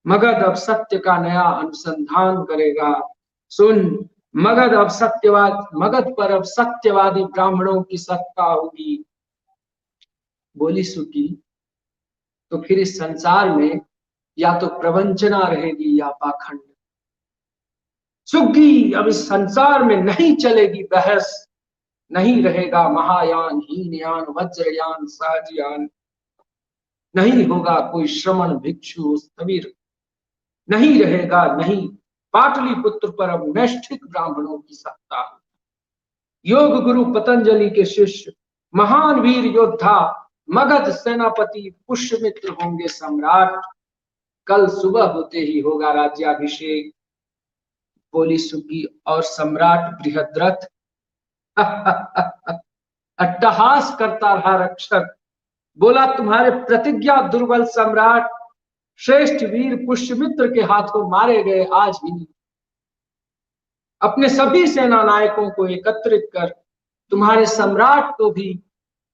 मगध अब सत्य का नया अनुसंधान करेगा। सुन, मगध पर अब सत्यवादी ब्राह्मणों की सत्ता होगी। बोली सुकी, तो फिर इस संसार में या तो प्रवंचना रहेगी या पाखंड। सुग्गी, अब इस संसार में नहीं चलेगी बहस, नहीं रहेगा महायान, हीनयान, वज्रयान, सहजयान, नहीं होगा कोई श्रमण भिक्षु स्थविर, नहीं रहेगा, नहीं, पाटलिपुत्र पर अब नैष्ठिक ब्राह्मणों की सत्ता। योग गुरु पतंजलि के शिष्य महान वीर योद्धा मगध सेनापति पुष्यमित्र होंगे सम्राट। कल सुबह होते ही होगा राज्याभिषेक। बोली सुग्गी, और सम्राट बृहद्रथ। अट्टहास करता रहा रक्षक। बोला, तुम्हारे प्रतिज्ञा दुर्बल सम्राट श्रेष्ठ वीर पुष्यमित्र के हाथों मारे गए आज ही। अपने सभी सेना नायकों को एकत्रित कर तुम्हारे सम्राट को भी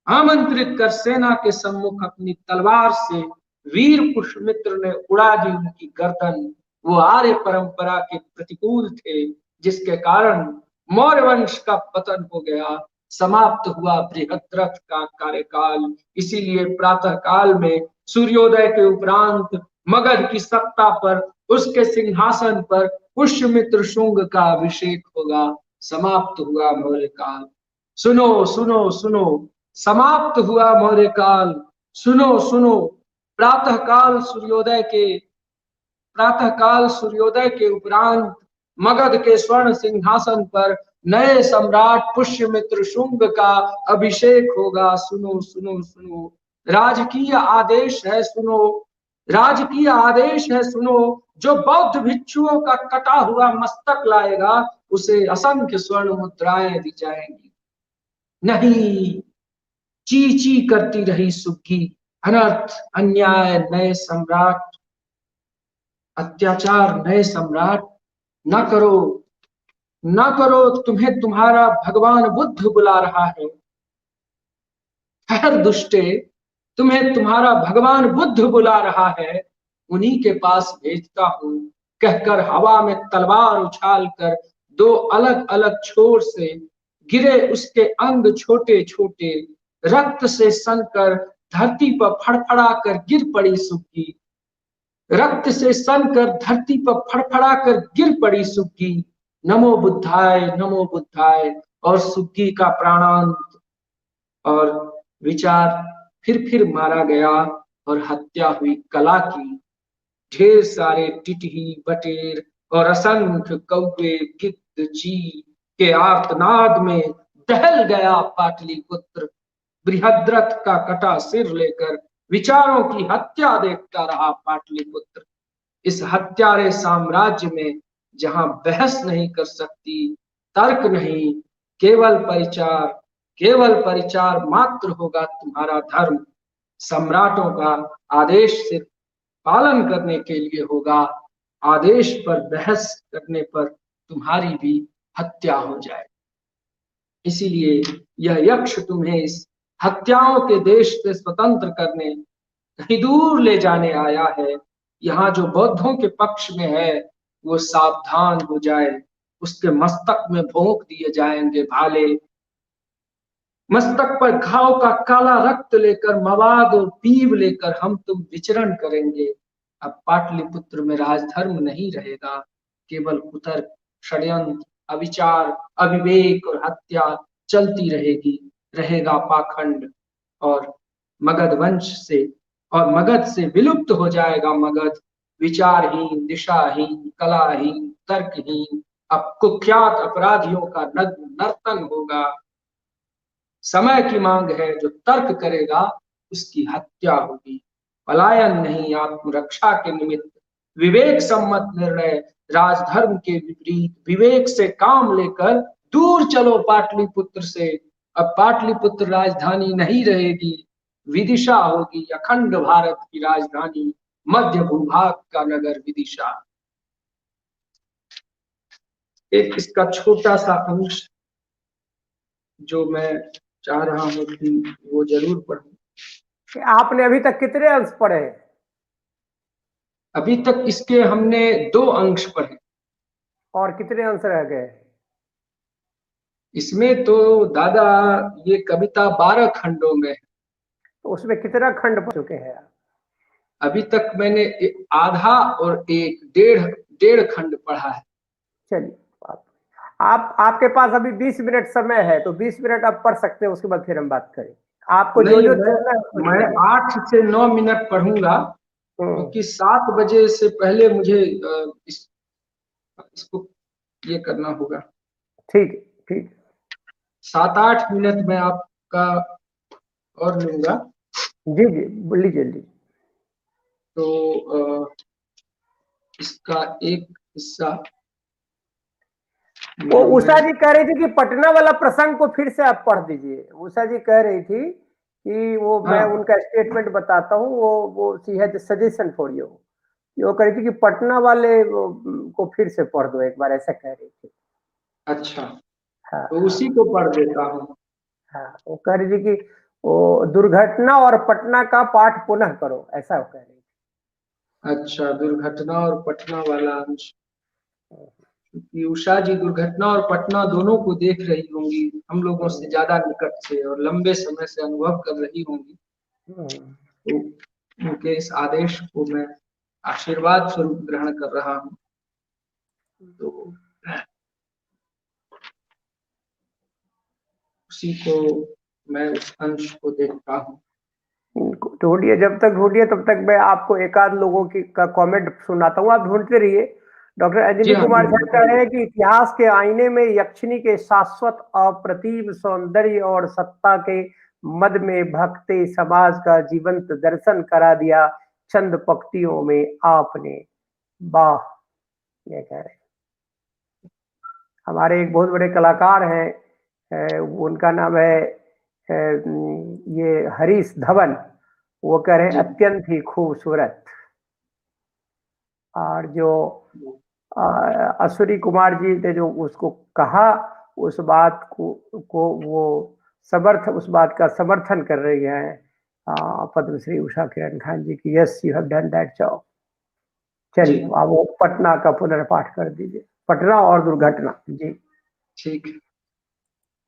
आमंत्रित कर सेना के सम्मुख अपनी तलवार से वीर पुष्यमित्र ने उड़ा दी उनकी गर्दन। वो आर्य परंपरा के प्रतिकूल थे, जिसके कारण मौर्य वंश का पतन हो गया, समाप्त हुआ बृहद्रथ का कार्यकाल। इसीलिए प्रातः काल में सूर्योदय के उपरांत मगध की सत्ता पर, उसके सिंहासन पर पुष्यमित्र शुंग का अभिषेक होगा। समाप्त हुआ मौर्य काल। सुनो सुनो सुनो, समाप्त हुआ मौर्य काल। सुनो सुनो, प्रातः काल सूर्योदय के प्रातः काल सूर्योदय के उपरांत मगध के स्वर्ण सिंहासन पर नए सम्राट पुष्यमित्र शुंग का अभिषेक होगा। सुनो सुनो सुनो, राजकीय आदेश है, सुनो, राजकीय आदेश है, सुनो। जो बौद्ध भिक्षुओं का कटा हुआ मस्तक लाएगा उसे असंख्य स्वर्ण मुद्राएं दी जाएंगी। नहीं, ची ची करती रही सुग्गी। अनर्थ, अन्याय, नए सम्राट, अत्याचार, नए सम्राट। न करो, न करो, तुम्हें तुम्हारा भगवान बुद्ध बुला रहा है। हर दुष्टे, तुम्हें तुम्हारा भगवान बुद्ध बुला रहा है, उन्हीं के पास भेजता हूं, कहकर हवा में तलवार उछाल कर दो अलग अलग छोर से गिरे उसके अंग छोटे छोटे, रक्त से सनकर धरती पर फड़फड़ा कर गिर पड़ी सुग्गी। रक्त से सनकर धरती पर फड़फड़ा कर गिर पड़ी सुग्गी। नमो बुद्धाय, नमो बुद्धाय। और सुग्गी का प्राणांत और विचार फिर मारा गया और हत्या हुई कला की। ढेर सारे टिटही, बटेर और असंख्य कौवे, गिद्ध, चील के आर्तनाद में दहल गया पाटलिपुत्र। बृहद्रथ का कटा सिर लेकर विचारों की हत्या देखता रहा पाटलिपुत्र। इस हत्यारे साम्राज्य में जहां बहस नहीं कर सकती, तर्क नहीं, केवल परिचार, केवल परिचार मात्र होगा तुम्हारा धर्म। सम्राटों का आदेश सिर्फ पालन करने के लिए होगा। आदेश पर बहस करने पर तुम्हारी भी हत्या हो जाए। इसीलिए यह यक्ष तुम्हें इस हत्याओं के देश से स्वतंत्र करने कहीं दूर ले जाने आया है। यहाँ जो बौद्धों के पक्ष में है वो सावधान हो जाए, उसके मस्तक में भोंक दिए जाएंगे भाले। मस्तक पर घाव का काला रक्त लेकर, मवाद और पीव लेकर हम तुम विचरण करेंगे। अब पाटलिपुत्र में राजधर्म नहीं रहेगा, केवल कुतर्क, षड्यंत्र, अविचार, अविवेक और हत्या चलती रहेगी। रहेगा पाखंड और मगध वंश से, और मगध से विलुप्त हो जाएगा मगध। विचारहीन, दिशाहीन, कलाहीन, तर्कहीन, अब कुख्यात अपराधियों का नर्तन होगा। समय की मांग है, जो तर्क करेगा उसकी हत्या होगी। पलायन नहीं, आत्मरक्षा के निमित्त विवेक सम्मत निर्णय, राजधर्म के विपरीत विवेक से काम लेकर दूर चलो पाटलिपुत्र से। अब पाटलिपुत्र राजधानी नहीं रहेगी, विदिशा होगी, अखंड भारत की राजधानी, मध्य भूभाग का नगर विदिशा। एक इसका छोटा सा अंश जो मैं चाह रहा हूं कि वो जरूर पढ़ूं। आपने अभी तक कितने अंश पढ़े? अभी तक इसके हमने 2 अंश पढ़े। और कितने अंश रह गए? इसमें तो दादा ये कविता 12 खंडों में है। तो उसमें कितना खंड पढ़ चुके हैं आप? अभी तक मैंने आधा और डेढ़ डेढ़ खंड पढ़ा है। चलिए, आप आपके पास अभी 20 मिनट समय है, तो 20 मिनट आप पढ़ सकते हैं, उसके बाद फिर हम बात करें। आपको जो नहीं, जो छोड़ना है मैं 8 से 9 मिनट पढ़ूंगा, क्योंकि 7 बजे से पहले मुझे इसको ये करना होगा। ठीक है, ठीक। 7-8 मिनट में आपका और लूंगा। जी जी, लीजिए लीजिए। तो इसका एक हिस्सा वो उषा जी कह रही थी कि पटना वाला प्रसंग को फिर से आप पढ़ दीजिए। उषा जी कह रही थी कि वो मैं उनका स्टेटमेंट बताता हूँ, वो सी हैज सजेशन फॉर यू। वो कह रही थी कि पटना वाले को फिर से पढ़ दो एक बार, ऐसा कह रही थी। अच्छा, हाँ, तो उसी को पढ़ देता हूँ। हाँ, वो कह रही थी कि वो दुर्घटना और पटना का पाठ पुनः करो, ऐसा वो कह रही थी। अच्छा, दुर्घटना और पटना वाला अंश, क्योंकि उषा जी दुर्घटना और पटना दोनों को देख रही होंगी, हम लोगों से ज्यादा निकट से और लंबे समय से अनुभव कर रही होंगी। तो उनके इस आदेश को मैं आशीर्वाद स्वरूप ग्रहण कर रहा हूँ। तो उसी को मैं उस अंश को देखता हूँ। ढूंढिए, जब तक ढूंढिए तब तक मैं आपको एक आध लोगों की का कमेंट सुनाता हूँ, आप ढूंढते रहिए। डॉक्टर जी अंजलि हाँ, कुमार झा कह रहे बिल्कुल। हैं कि इतिहास के आईने में यक्षिणी के शाश्वत अप्रतिम सौंदर्य और सत्ता के मद में भक्ति समाज का जीवंत दर्शन करा दिया चंद पंक्तियों में आपने। वाह, ये कह रहे हैं। हमारे एक बहुत बड़े कलाकार हैं, उनका नाम है ये हरीश धवन, वो कह रहे हैं जी। अत्यंत ही खूबसूरत। और जो अश्वनी कुमार जी ने जो उसको कहा, उस बात को वो उस बात का समर्थन कर रही हैं पद्मश्री उषा किरण खान जी की। Yes, you have done that job. जी, चलिए, अब वो पटना का पुनर्पाठ कर दीजिए, पटना और दुर्घटना जी। ठीक है।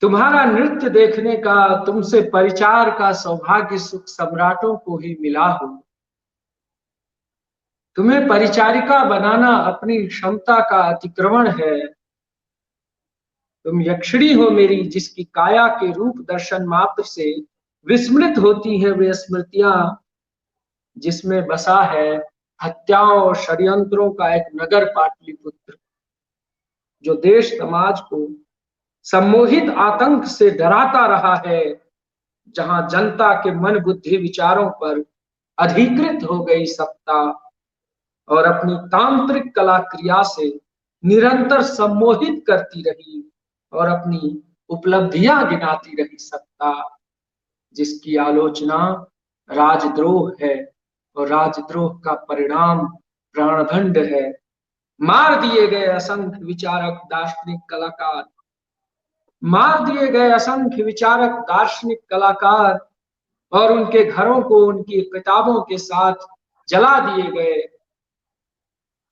तुम्हारा नृत्य देखने का, तुमसे परिचार का सौभाग्य सुख सम्राटों को ही मिला हो। तुम्हें परिचारिका बनाना अपनी क्षमता का अतिक्रमण है। तुम यक्षिणी हो मेरी, जिसकी काया के रूप दर्शन मात्र से विस्मृत होती है वे स्मृतियां, जिसमें बसा है हत्याओं और षड्यंत्रों का एक नगर पाटलिपुत्र, जो देश समाज को सम्मोहित आतंक से डराता रहा है, जहां जनता के मन बुद्धि विचारों पर अधिकृत हो गई सत्ता, और अपनी तांत्रिक कला क्रिया से निरंतर सम्मोहित करती रही, और अपनी उपलब्धियां गिनाती रही सत्ता, जिसकी आलोचना राजद्रोह है, और राजद्रोह का परिणाम प्राणदंड है। मार दिए गए असंख्य विचारक दार्शनिक कलाकार, मार दिए गए असंख्य विचारक दार्शनिक कलाकार, और उनके घरों को उनकी किताबों के साथ जला दिए गए।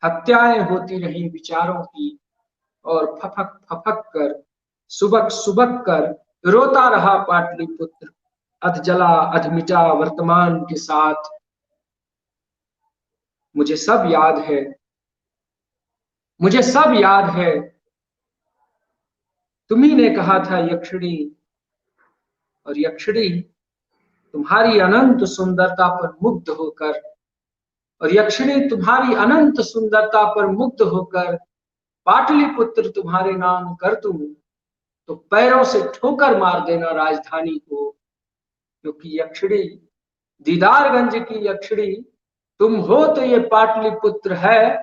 हत्याएं होती रही विचारों की, और फफक फफक कर, सुबक सुबक कर रोता रहा पाटलिपुत्र, अध जला अध मिटा वर्तमान के साथ। मुझे सब याद है, मुझे सब याद है। तुम्ही ने कहा था यक्षिणी, और यक्षिणी तुम्हारी अनंत सुंदरता पर मुग्ध होकर, और यक्षिणी तुम्हारी अनंत सुंदरता पर मुग्ध होकर पाटलिपुत्र तुम्हारे नाम कर दूं, तो पैरों से ठोकर मार देना राजधानी को, क्योंकि यक्षिणी दीदारगंज की यक्षिणी तुम हो तो ये पाटलिपुत्र है,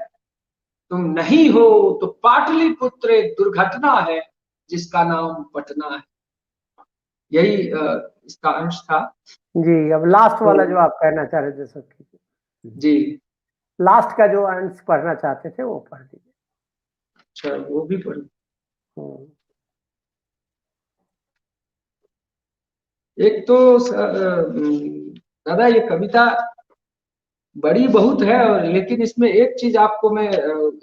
तुम नहीं हो तो पाटलिपुत्र एक दुर्घटना है जिसका नाम पटना है। यही इसका अंश था। जी, अब लास्ट तो वाला जो आप कहना चाह रहे थे सब कीजिए। जी, लास्ट का जो अंश पढ़ना चाहते थे वो पढ़ दीजिए। अच्छा, वो भी पढ़। हम्म। एक तो दादा ये कविता बड़ी बहुत है, और लेकिन इसमें एक चीज आपको मैं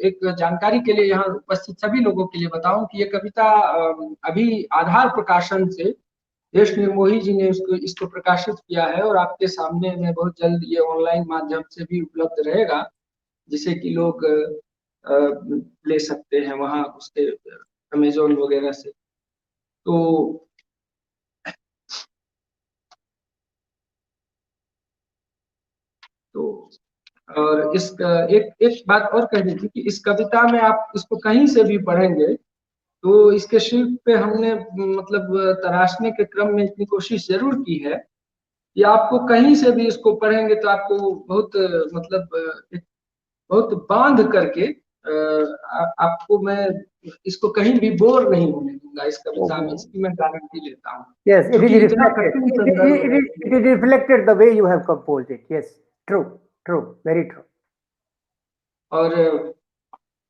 एक जानकारी के लिए यहाँ उपस्थित सभी लोगों के लिए बताऊं कि ये कविता अभी आधार प्रकाशन से देश निर्मोही जी ने उसको इसको प्रकाशित किया है, और आपके सामने में बहुत जल्द ये ऑनलाइन माध्यम से भी उपलब्ध रहेगा, जिसे कि लोग ले सकते हैं वहाँ उसके अमेजोन वगैरह से। तो तो और इस एक एक बात और कहनी थी कि इस कविता में आप इसको कहीं से भी पढ़ेंगे तो इसके शिल्प पे हमने मतलब तराशने के क्रम में इतनी कोशिश जरूर की है कि आपको कहीं से भी इसको पढ़ेंगे तो आपको बहुत मतलब एक बहुत बांध करके आपको मैं इसको कहीं भी बोर नहीं होने दूंगा इस कविता में, इसकी मैं गारंटी लेता हूँ, Yes, it is क्योंकि इतना reflected. कठिन संदर्भ है। It is reflected the way you have composed it. Yes, true, true, very true.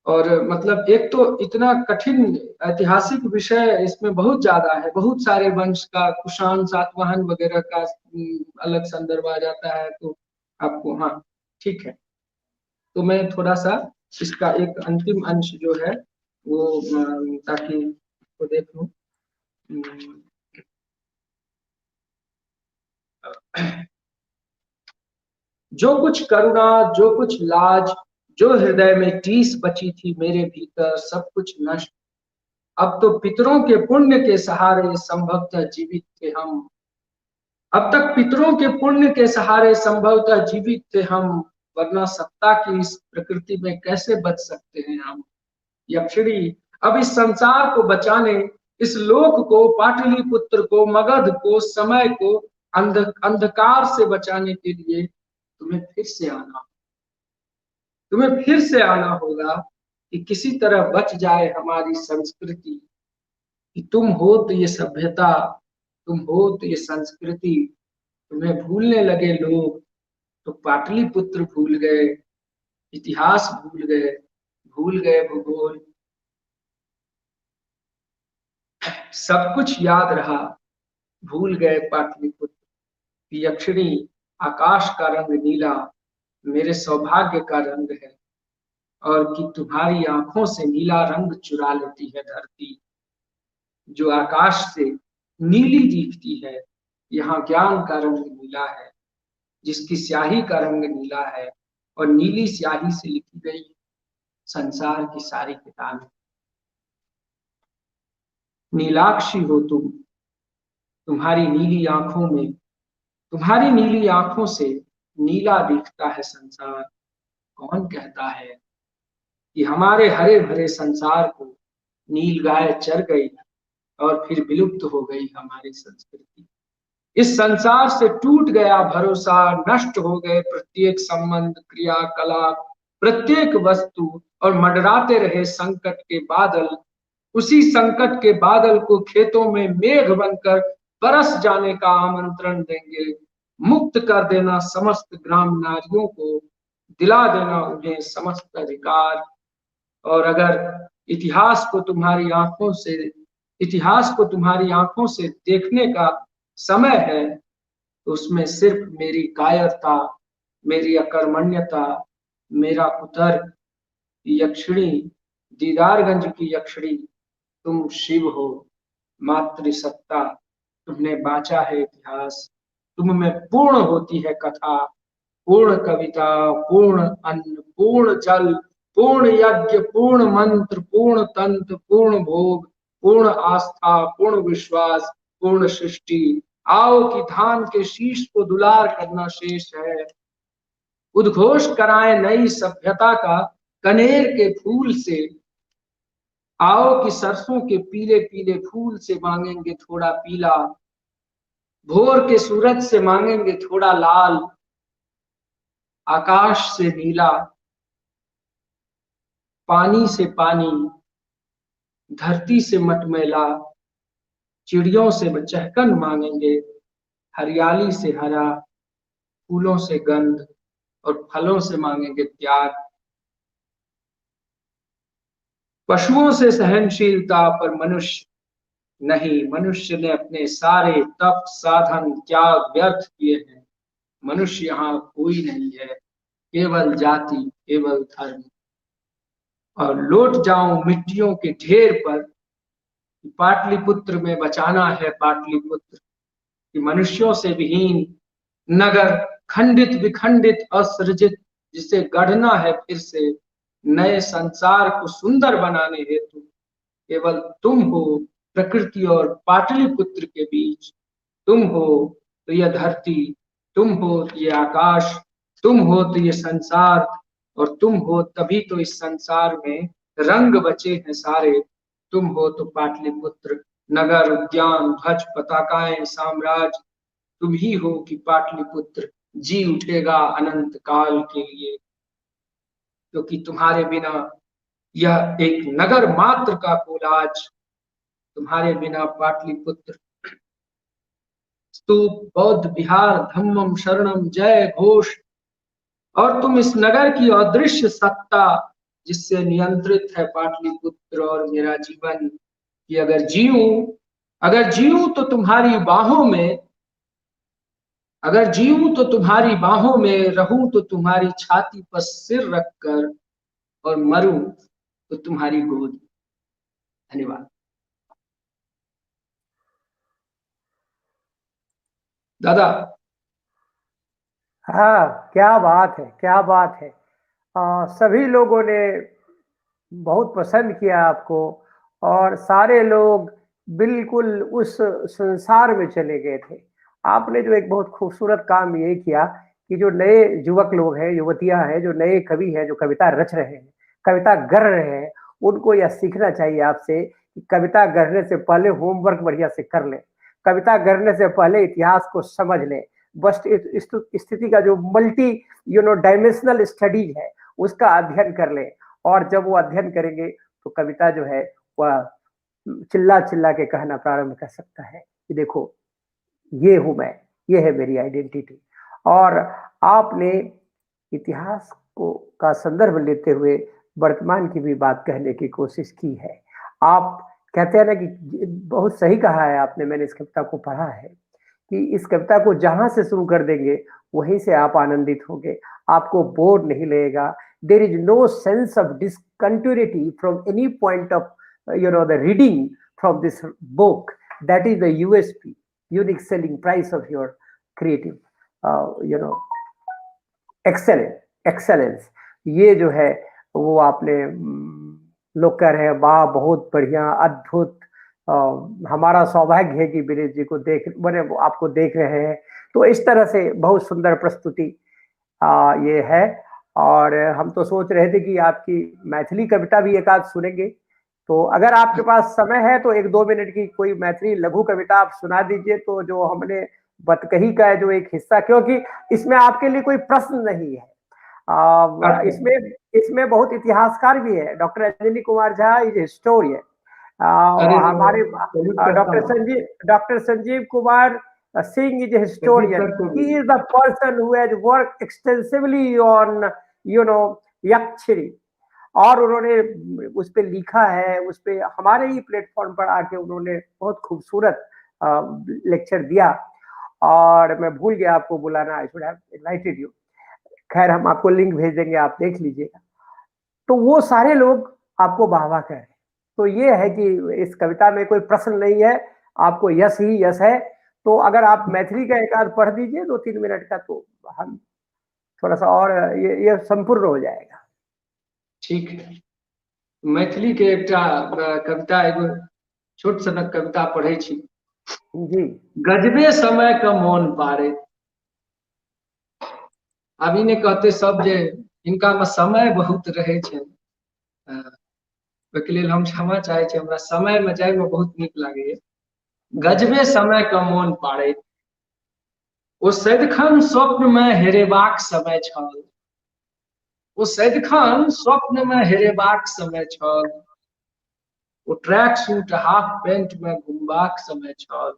और मतलब एक तो इतना कठिन ऐतिहासिक विषय इसमें बहुत ज्यादा है, बहुत सारे वंश का, कुषाण सातवाहन वगैरह का अलग संदर्भ आ जाता है, तो आपको हाँ ठीक है। तो मैं थोड़ा सा इसका एक अंतिम अंश जो है वो ताकि वो देख लूं। जो कुछ करुणा, जो कुछ लाज, जो हृदय में टीस बची थी मेरे भीतर, सब कुछ नष्ट। अब तो पितरों के पुण्य के सहारे संभवतः जीवित थे हम। अब तक पितरों के पुण्य के सहारे संभवतः जीवित थे हम, वरना सत्ता की इस प्रकृति में कैसे बच सकते हैं हम। यक्षिणी अब इस संसार को बचाने, इस लोक को, पाटलिपुत्र को, मगध को, समय को अंधकार से बचाने के लिए तुम्हें फिर से आना होगा कि किसी तरह बच जाए हमारी संस्कृति। कि तुम हो तो ये सभ्यता, तुम हो तो ये संस्कृति, तुम्हें भूलने लगे लोग तो पाटलिपुत्र भूल गए, इतिहास भूल गए भूगोल, सब कुछ याद रहा, भूल गए पाटलिपुत्र। यक्षिणी आकाश का रंग नीला मेरे सौभाग्य का रंग है, और कि तुम्हारी आंखों से नीला रंग चुरा लेती है धरती, जो आकाश से नीली दिखती है। यहाँ ज्ञान का रंग नीला है, जिसकी स्याही का रंग नीला है, और नीली स्याही से लिखी गई संसार की सारी किताबें। नीलाक्षी हो तुम, तुम्हारी नीली आंखों से नीला दिखता है संसार। कौन कहता है कि हमारे हरे भरे संसार को नील गाय चर गई और फिर विलुप्त हो गई हमारी संस्कृति। इस संसार से टूट गया भरोसा, नष्ट हो गए प्रत्येक संबंध, क्रियाकलाप, प्रत्येक वस्तु, और मंडराते रहे संकट के बादल। उसी संकट के बादल को खेतों में मेघ बनकर बरस जाने का आमंत्रण देंगे। मुक्त कर देना समस्त ग्राम नारियों को, दिला देना उन्हें समस्त अधिकार। और अगर इतिहास को तुम्हारी आंखों से देखने का समय है, तो उसमें सिर्फ मेरी कायरता, मेरी अकर्मण्यता, मेरा कुतर्क। यक्षिणी, दीदारगंज की यक्षिणी, तुम शिव हो, मातृसत्ता, तुमने बांचा है इतिहास, तुम में पूर्ण होती है कथा, पूर्ण कविता, पूर्ण अन्न, पूर्ण जल, पूर्ण यज्ञ, पूर्ण मंत्र, पूर्ण तंत्र, पूर्ण भोग, पूर्ण आस्था, पूर्ण विश्वास, पूर्ण सृष्टि। आओ कि धान के शीश को दुलार करना शेष है, उद्घोष कराए नई सभ्यता का कनेर के फूल से। आओ कि सरसों के पीले पीले फूल से मांगेंगे थोड़ा पीला, भोर के सूरज से मांगेंगे थोड़ा लाल, आकाश से नीला, पानी से पानी, धरती से मटमैला, चिड़ियों से चहकन मांगेंगे, हरियाली से हरा, फूलों से गंध, और फलों से मांगेंगे त्याग। पशुओं से सहनशीलता, पर मनुष्य नहीं। मनुष्य ने अपने सारे तप, साधन, त्याग व्यर्थ किए हैं। मनुष्य यहाँ कोई नहीं है, केवल जाति, केवल धर्म। और लौट जाऊं मिट्टियों के ढेर पर, पाटलिपुत्र में बचाना है पाटलिपुत्र। कि मनुष्यों से विहीन नगर, खंडित विखंडित असृजित, जिसे गढ़ना है फिर से नए संसार को सुंदर बनाने हेतु। केवल तुम हो प्रकृति और पाटलिपुत्र के बीच। तुम हो तो यह धरती, तुम हो तो ये आकाश, तुम हो तो ये संसार, और तुम हो तभी तो इस संसार में रंग बचे हैं सारे। तुम हो तो पाटलिपुत्र, नगर, उद्यान, ध्वज, पताकाएं, साम्राज्य। तुम ही हो कि पाटलिपुत्र जी उठेगा अनंत काल के लिए, क्योंकि तुम्हारे बिना यह एक नगर मात्र का कोलाज। तुम्हारे बिना पाटलिपुत्र स्तूप, बौद्ध विहार, धम्मम शरणम जय घोष, और तुम इस नगर की अदृश्य सत्ता, जिससे नियंत्रित है पाटलिपुत्र और मेरा जीवन। कि अगर जीऊं तो तुम्हारी बाहों में, अगर जीऊं तो तुम्हारी बाहों में, रहूं तो तुम्हारी छाती पर सिर रखकर, और मरूं तो तुम्हारी गोद। धन्यवाद। दादा। हाँ, क्या बात है, क्या बात है। सभी लोगों ने बहुत पसंद किया आपको, और सारे लोग बिल्कुल उस संसार में चले गए थे। आपने जो एक बहुत खूबसूरत काम ये किया कि जो नए युवक लोग हैं, युवतियाँ हैं, जो नए कवि हैं, जो कविता रच रहे हैं, कविता गढ़ रहे हैं, उनको यह सीखना चाहिए आपसे कि कविता गढ़ने से पहले होमवर्क बढ़िया से कर लें। कविता गढ़ने से पहले इतिहास को समझ लें। वस्तु स्थिति का जो मल्टी डायमेंशनल स्टडीज है, उसका अध्ययन कर लें और जब वो अध्ययन करेंगे, तो कविता जो है वह चिल्ला-चिल्ला के कहना प्रारंभ कर सकता है कि देखो ये हूँ मैं, ये है मेरी आइडेंटिटी। और आपने इतिहास को का संदर्भ लेते हुए वर्तमान की भी बात कहने की कोशिश की है। आप कहते हैं ना कि बहुत सही कहा है आपने, मैंने इस कविता को पढ़ा है कि इस कविता को जहाँ से शुरू कर देंगे, वहीं से आप आनंदित होंगे। आपको बोर नहीं लगेगा। There is no sense of discontinuity from any point of the reading from this book. That is the USP, unique selling price of your creative you know excellence. ये जो है वो आपने लोग कह रहे हैं वाह बहुत बढ़िया अद्भुत। हमारा सौभाग्य है कि विनीत जी को आपको देख रहे हैं। तो इस तरह से बहुत सुंदर प्रस्तुति ये है। और हम तो सोच रहे थे कि आपकी मैथिली कविता भी एक आध सुनेंगे। तो अगर आपके पास समय है तो 1-2 मिनट की कोई मैथिली लघु कविता आप सुना दीजिए, तो जो हमने बतकही का है जो एक हिस्सा, क्योंकि इसमें आपके लिए कोई प्रश्न नहीं है। इसमें इसमें बहुत इतिहासकार भी है। Doctor Anjani Kumar Jha is historian. अरे हमारे सैल्यूट करता हूँ। डॉक्टर संजीव कुमार सिंह इज प्रदीप हिस्टोरियन। सर को भी। He is the person who has work extensively on Yakshini. और उन्होंने उस पे लिखा है, उस पे हमारे ही प्लेटफॉर्म पर आके उन्होंने बहुत खूबसूरत लेक्चर दिया। और मैं भूल गया आपको बुलाना, I should have invited you. खैर हम आपको लिंक भेज देंगे, आप देख लीजिएगा। तो वो सारे लोग आपको वाह-वाह कह रहे हैं। तो ये है कि इस कविता में कोई प्रश्न नहीं है, आपको यस ही यस है। तो अगर आप मैथिली का एक आध पढ़ दीजिए 2-3 मिनट का, तो हम थोड़ा-सा और ये संपूर्ण हो जाएगा। ठीक है। मैथिली के एकटा कविता, एगो छोट सनक कविता पढ़ै छी। जी। गजबे समय का मौन पारे। अब इन्हें कहते सब जे इनका में समय बहुत रहे छै, ओहिके लेल हम क्षमा चाहे छी। हमरा समय में जाय में बहुत नीक लागैए। गजबे समय का मौन पारे, ओ सदिखन स्वप्न में हेरेबाक समय छल। ओ सदिखन स्वप्न में हेरेबाक समय छल। ओ ट्रैक सूट हाफ पैंट में घुमबाक समय छल।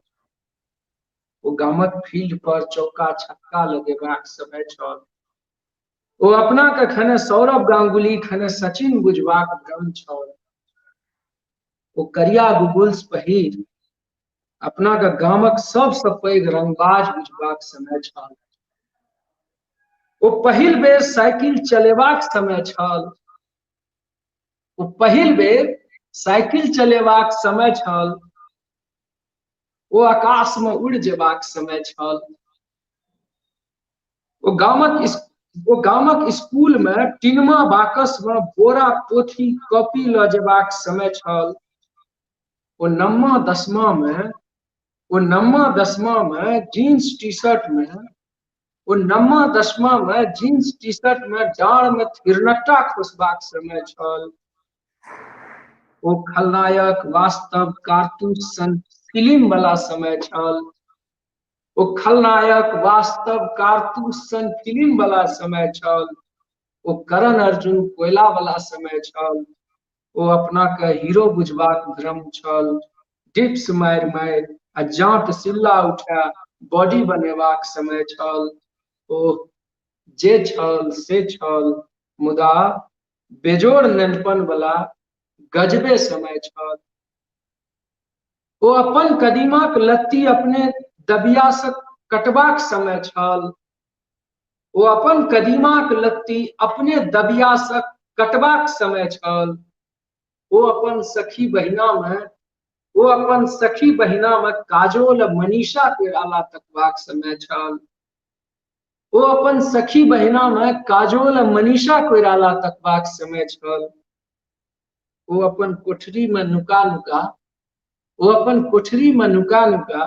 ओ गामक फील्ड पर चौका छक्का लगेबाक समय छल। ओ अपना के खने सौरभ गांगुली खने सचिन बुझबाक भ्रम छल। ओ करिया गुगल्स पहिर अपना के गामक सबसे पैघ रंगबाज बुझबाक समय छल। ओ पहिल बेर साइकिल चलेबाक समय छल। ओ पहिल बेर साइकिल चलेबाक समय छल। ओ आकाश में उड़ जेबाक समय छल। ओ गामक स्कूल में टिनमा बाकस में बोरा पोथी कॉपी ल जेबाक समय छल। ओ नम्मा दसमा में जीन्स टी शर्ट में ओ नम्मा दसमा में जीन्स टी शर्ट में डाँड़ में थिरनट्टा खोसबाक समय छल। ओ खलनायक वास्तव कारतूस सन फिल्म वाला समय छल। ओ खलनायक वास्तव कारतूस सन फिल्म वाला समय छल। ओ करण अर्जुन कोयला वाला समय छल। ओ अपना के हीरो बुझबाक भ्रम छल। डिप्स मारि मारि आ जांत सिल्ला उठा बॉडी बनेबाक समय छल। ओ जे छल से छल, मुदा बेजोड़ नेनपन वाला गजबे समय छल। ओ अपन कदीमाक लत्ती अपने दबिया से कटबाक समय छल। ओ अपन कदीमाक लत्ती अपने दबिया से कटबाक समय छल। ओ अपन सखी बहिना में काजोल मनीषा पेराला तकबाक समय छल। ओ अपन सखी बहिना में काजोल मनीषा कोइराला तकबाक समय छल। ओ अपन कोठरी में नुका नुका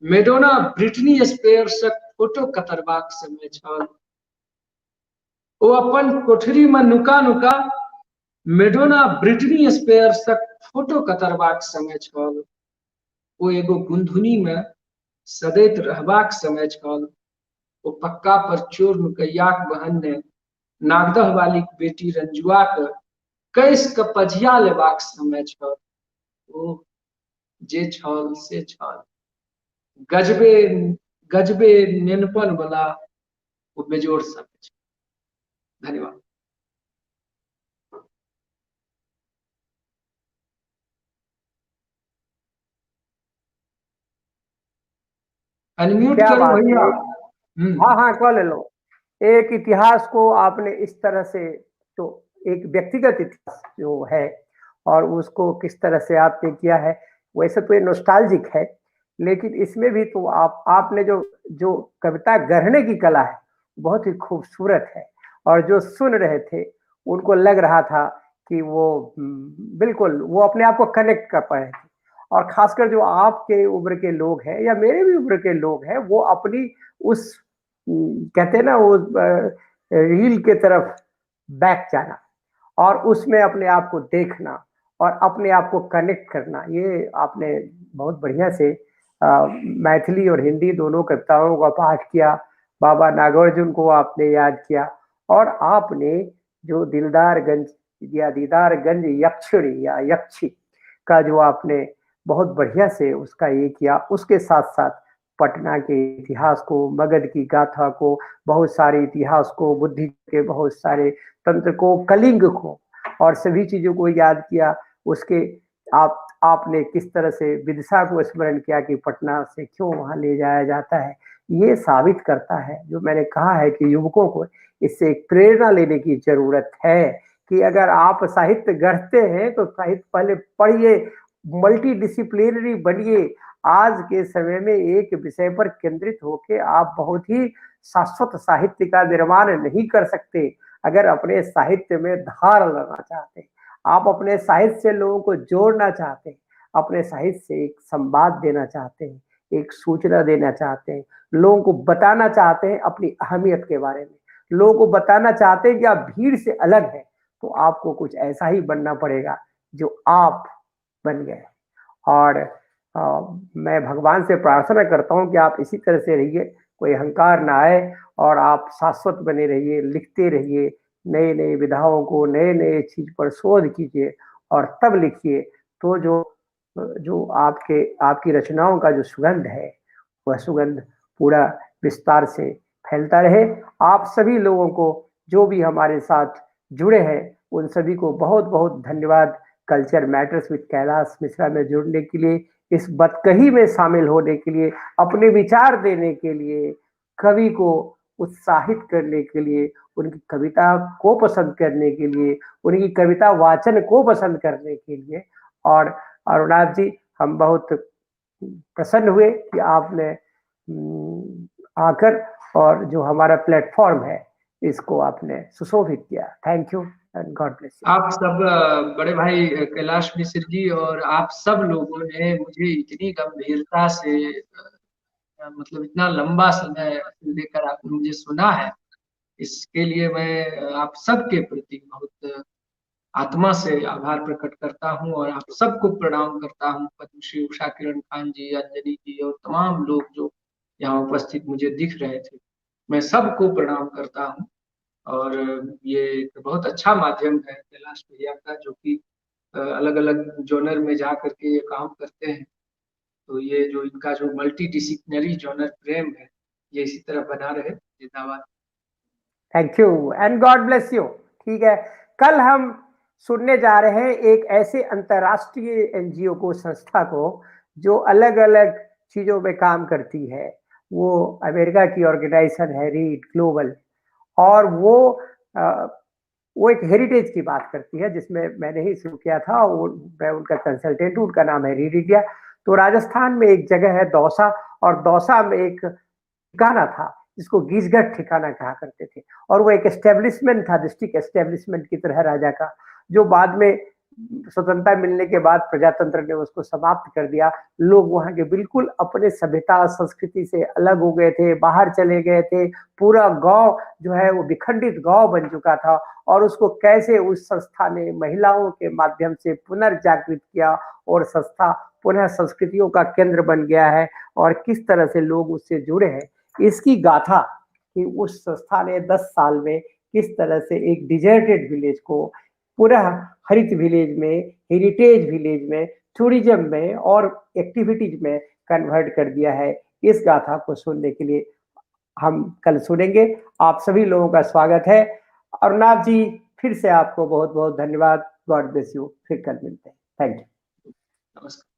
मेडोना ब्रिटनी स्पीयर्सक फोटो कतरबाक समय छल। ओ अपन कोठरी में नुका नुका मेडोना ब्रिटनी स्पीयर्सक फोटो कतरबाक समय छल। ओ एगो गुंधुनी में सदैत रहबाक समय छल। ओ पक्का पर चोर नुकैयाक बहन ने नागदह वाली बेटी रंजुआ के कैस के पझिया लेबाक समय छल। ओ जे छल से छल। गजबे गजबे नेनपन वाला वो बेजोड़ समय छल। धन्यवाद। अनम्यूट क्या करो बात भैया। है। हाँ हाँ, कॉल लो। एक इतिहास को आपने इस तरह से, तो एक व्यक्तिगत इतिहास जो है और उसको किस तरह से आपने किया है, वैसे तो ये नॉस्टैल्जिक है, लेकिन इसमें भी तो आपने जो जो कविता गढ़ने की कला है बहुत ही खूबसूरत है। और जो सुन रहे थे उनको लग रहा था कि वो बिल्कुल वो अपने आप को कनेक्ट कर पाए थे। और खासकर जो आपके उम्र के लोग हैं या मेरे भी उम्र के लोग हैं, वो अपनी उस कहते हैं ना वो रील के तरफ बैक जाना और उसमें अपने आप को देखना और अपने आप को कनेक्ट करना, ये आपने बहुत बढ़िया से मैथिली और हिंदी दोनों कविताओं का पाठ किया। बाबा नागार्जुन को आपने याद किया और आपने जो दिलदारगंज या दीदारगंज यक्षिणी या यक्षी का जो आपने बहुत बढ़िया से उसका ये किया, उसके साथ साथ पटना के इतिहास को, मगध की गाथा को, बहुत सारे इतिहास को, बुद्धि के बहुत सारे तंत्र को, कलिंग को और सभी चीजों को याद किया। उसके आपने किस तरह से विदिशा को स्मरण किया कि पटना से क्यों वहां ले जाया जाता है। ये साबित करता है, जो मैंने कहा है कि युवकों को इससे एक प्रेरणा लेने की जरूरत है कि अगर आप साहित्य गढ़ते हैं तो साहित्य पहले पढ़िए, मल्टी डिसिप्लिनरी बनिए। आज के समय में एक विषय पर केंद्रित होकर आप बहुत ही शाश्वत साहित्य का निर्माण नहीं कर सकते। अगर अपने साहित्य में धार लाना चाहते हैं, आप अपने साहित्य से लोगों को जोड़ना चाहते हैं, अपने साहित्य से एक संवाद देना चाहते हैं, एक सूचना देना चाहते हैं, लोगों को बताना चाहते हैं अपनी अहमियत के बारे में, लोगों को बताना चाहते हैं कि आप भीड़ से अलग हैं, तो आपको कुछ ऐसा ही बनना पड़ेगा जो आप बन गए। और मैं भगवान से प्रार्थना करता हूं कि आप इसी तरह से रहिए, कोई अहंकार ना आए और आप शाश्वत बने रहिए, लिखते रहिए, नए नए विधाओं को, नए नए चीज पर शोध कीजिए और तब लिखिए। तो जो जो आपकी रचनाओं का जो सुगंध है, वह सुगंध पूरा विस्तार से फैलता रहे। आप सभी लोगों को जो भी हमारे साथ जुड़े हैं उन सभी को बहुत बहुत धन्यवाद। Culture matters with Kailash Mishra में जुड़ने के लिए, इस बतकही में शामिल होने के लिए, अपने विचार देने के लिए, कवि को उत्साहित करने के लिए, उनकी कविता को पसंद करने के लिए, उनकी कविता वाचन को पसंद करने के लिए। और अरुणाभ जी, हम बहुत प्रसन्न हुए कि आपने आकर और जो हमारा प्लेटफॉर्म है इसको आपने सुशोभित किया। Thank you and God bless you. आप सब बड़े भाई कैलाश मिश्र जी और आप सब लोगों ने मुझे इतनी गंभीरता से मतलब इतना लंबा समय लेकर आपने मुझे सुना है, इसके लिए मैं आप सबके प्रति बहुत आत्मा से आभार प्रकट करता हूं और आप सबको प्रणाम करता हूं। पद्मश्री उषा किरण खान जी, अंजलि जी और तमाम लोग जो यहाँ उपस्थित मुझे दिख रहे थे, मैं सबको प्रणाम करता हूं। और ये एक बहुत अच्छा माध्यम है कैलाश भैया का, जो कि अलग अलग जोनर में जा करके ये काम करते हैं। तो ये जो इनका जो मल्टी डिसिप्लिनरी जोनर प्रेम है, ये इसी तरह बना रहे। जिंदाबाद। Thank you and God bless you. ठीक है, कल हम सुनने जा रहे हैं एक ऐसे अंतर्राष्ट्रीय एनजीओ को, संस्था को, जो अलग अलग चीजों में काम करती है। वो अमेरिका की ऑर्गेनाइजेशन है रीड ग्लोबल, और वो एक हेरिटेज की बात करती है, जिसमें मैंने ही शुरू किया था। मैं उनका कंसल्टेंट हूं, उनका नाम है रीड इंडिया। तो राजस्थान में एक जगह है दौसा, और दौसा में एक ठिकाना था जिसको गीजगढ़ ठिकाना कहा करते थे, और वो एक एस्टेब्लिशमेंट था, डिस्ट्रिक्ट एस्टेब्लिशमेंट की तरह राजा का, जो बाद में स्वतंत्रता मिलने के बाद प्रजातंत्र ने उसको समाप्त कर दिया। लोग वहाँ के बिल्कुल अपने सभ्यता संस्कृति से अलग हो गए थे, बाहर चले गए थे। पूरा गांव जो है वो विखंडित गांव बन चुका था और उसको कैसे उस संस्था ने महिलाओं के माध्यम से पुनर्जागृत किया और संस्था पुनः संस्कृतियों का केंद्र बन गया है और किस तरह से लोग उससे जुड़े हैं, इसकी गाथा कि उस संस्था ने 10 साल में किस तरह से एक डिजर्टेड विलेज को पूरा हरित विलेज में, हेरिटेज विलेज में, टूरिज्म में और एक्टिविटीज में कन्वर्ट कर दिया है। इस गाथा को सुनने के लिए हम कल सुनेंगे। आप सभी लोगों का स्वागत है। अरुणाभ जी, फिर से आपको बहुत बहुत धन्यवाद। God bless you. फिर कल मिलते हैं। Thank you. नमस्कार।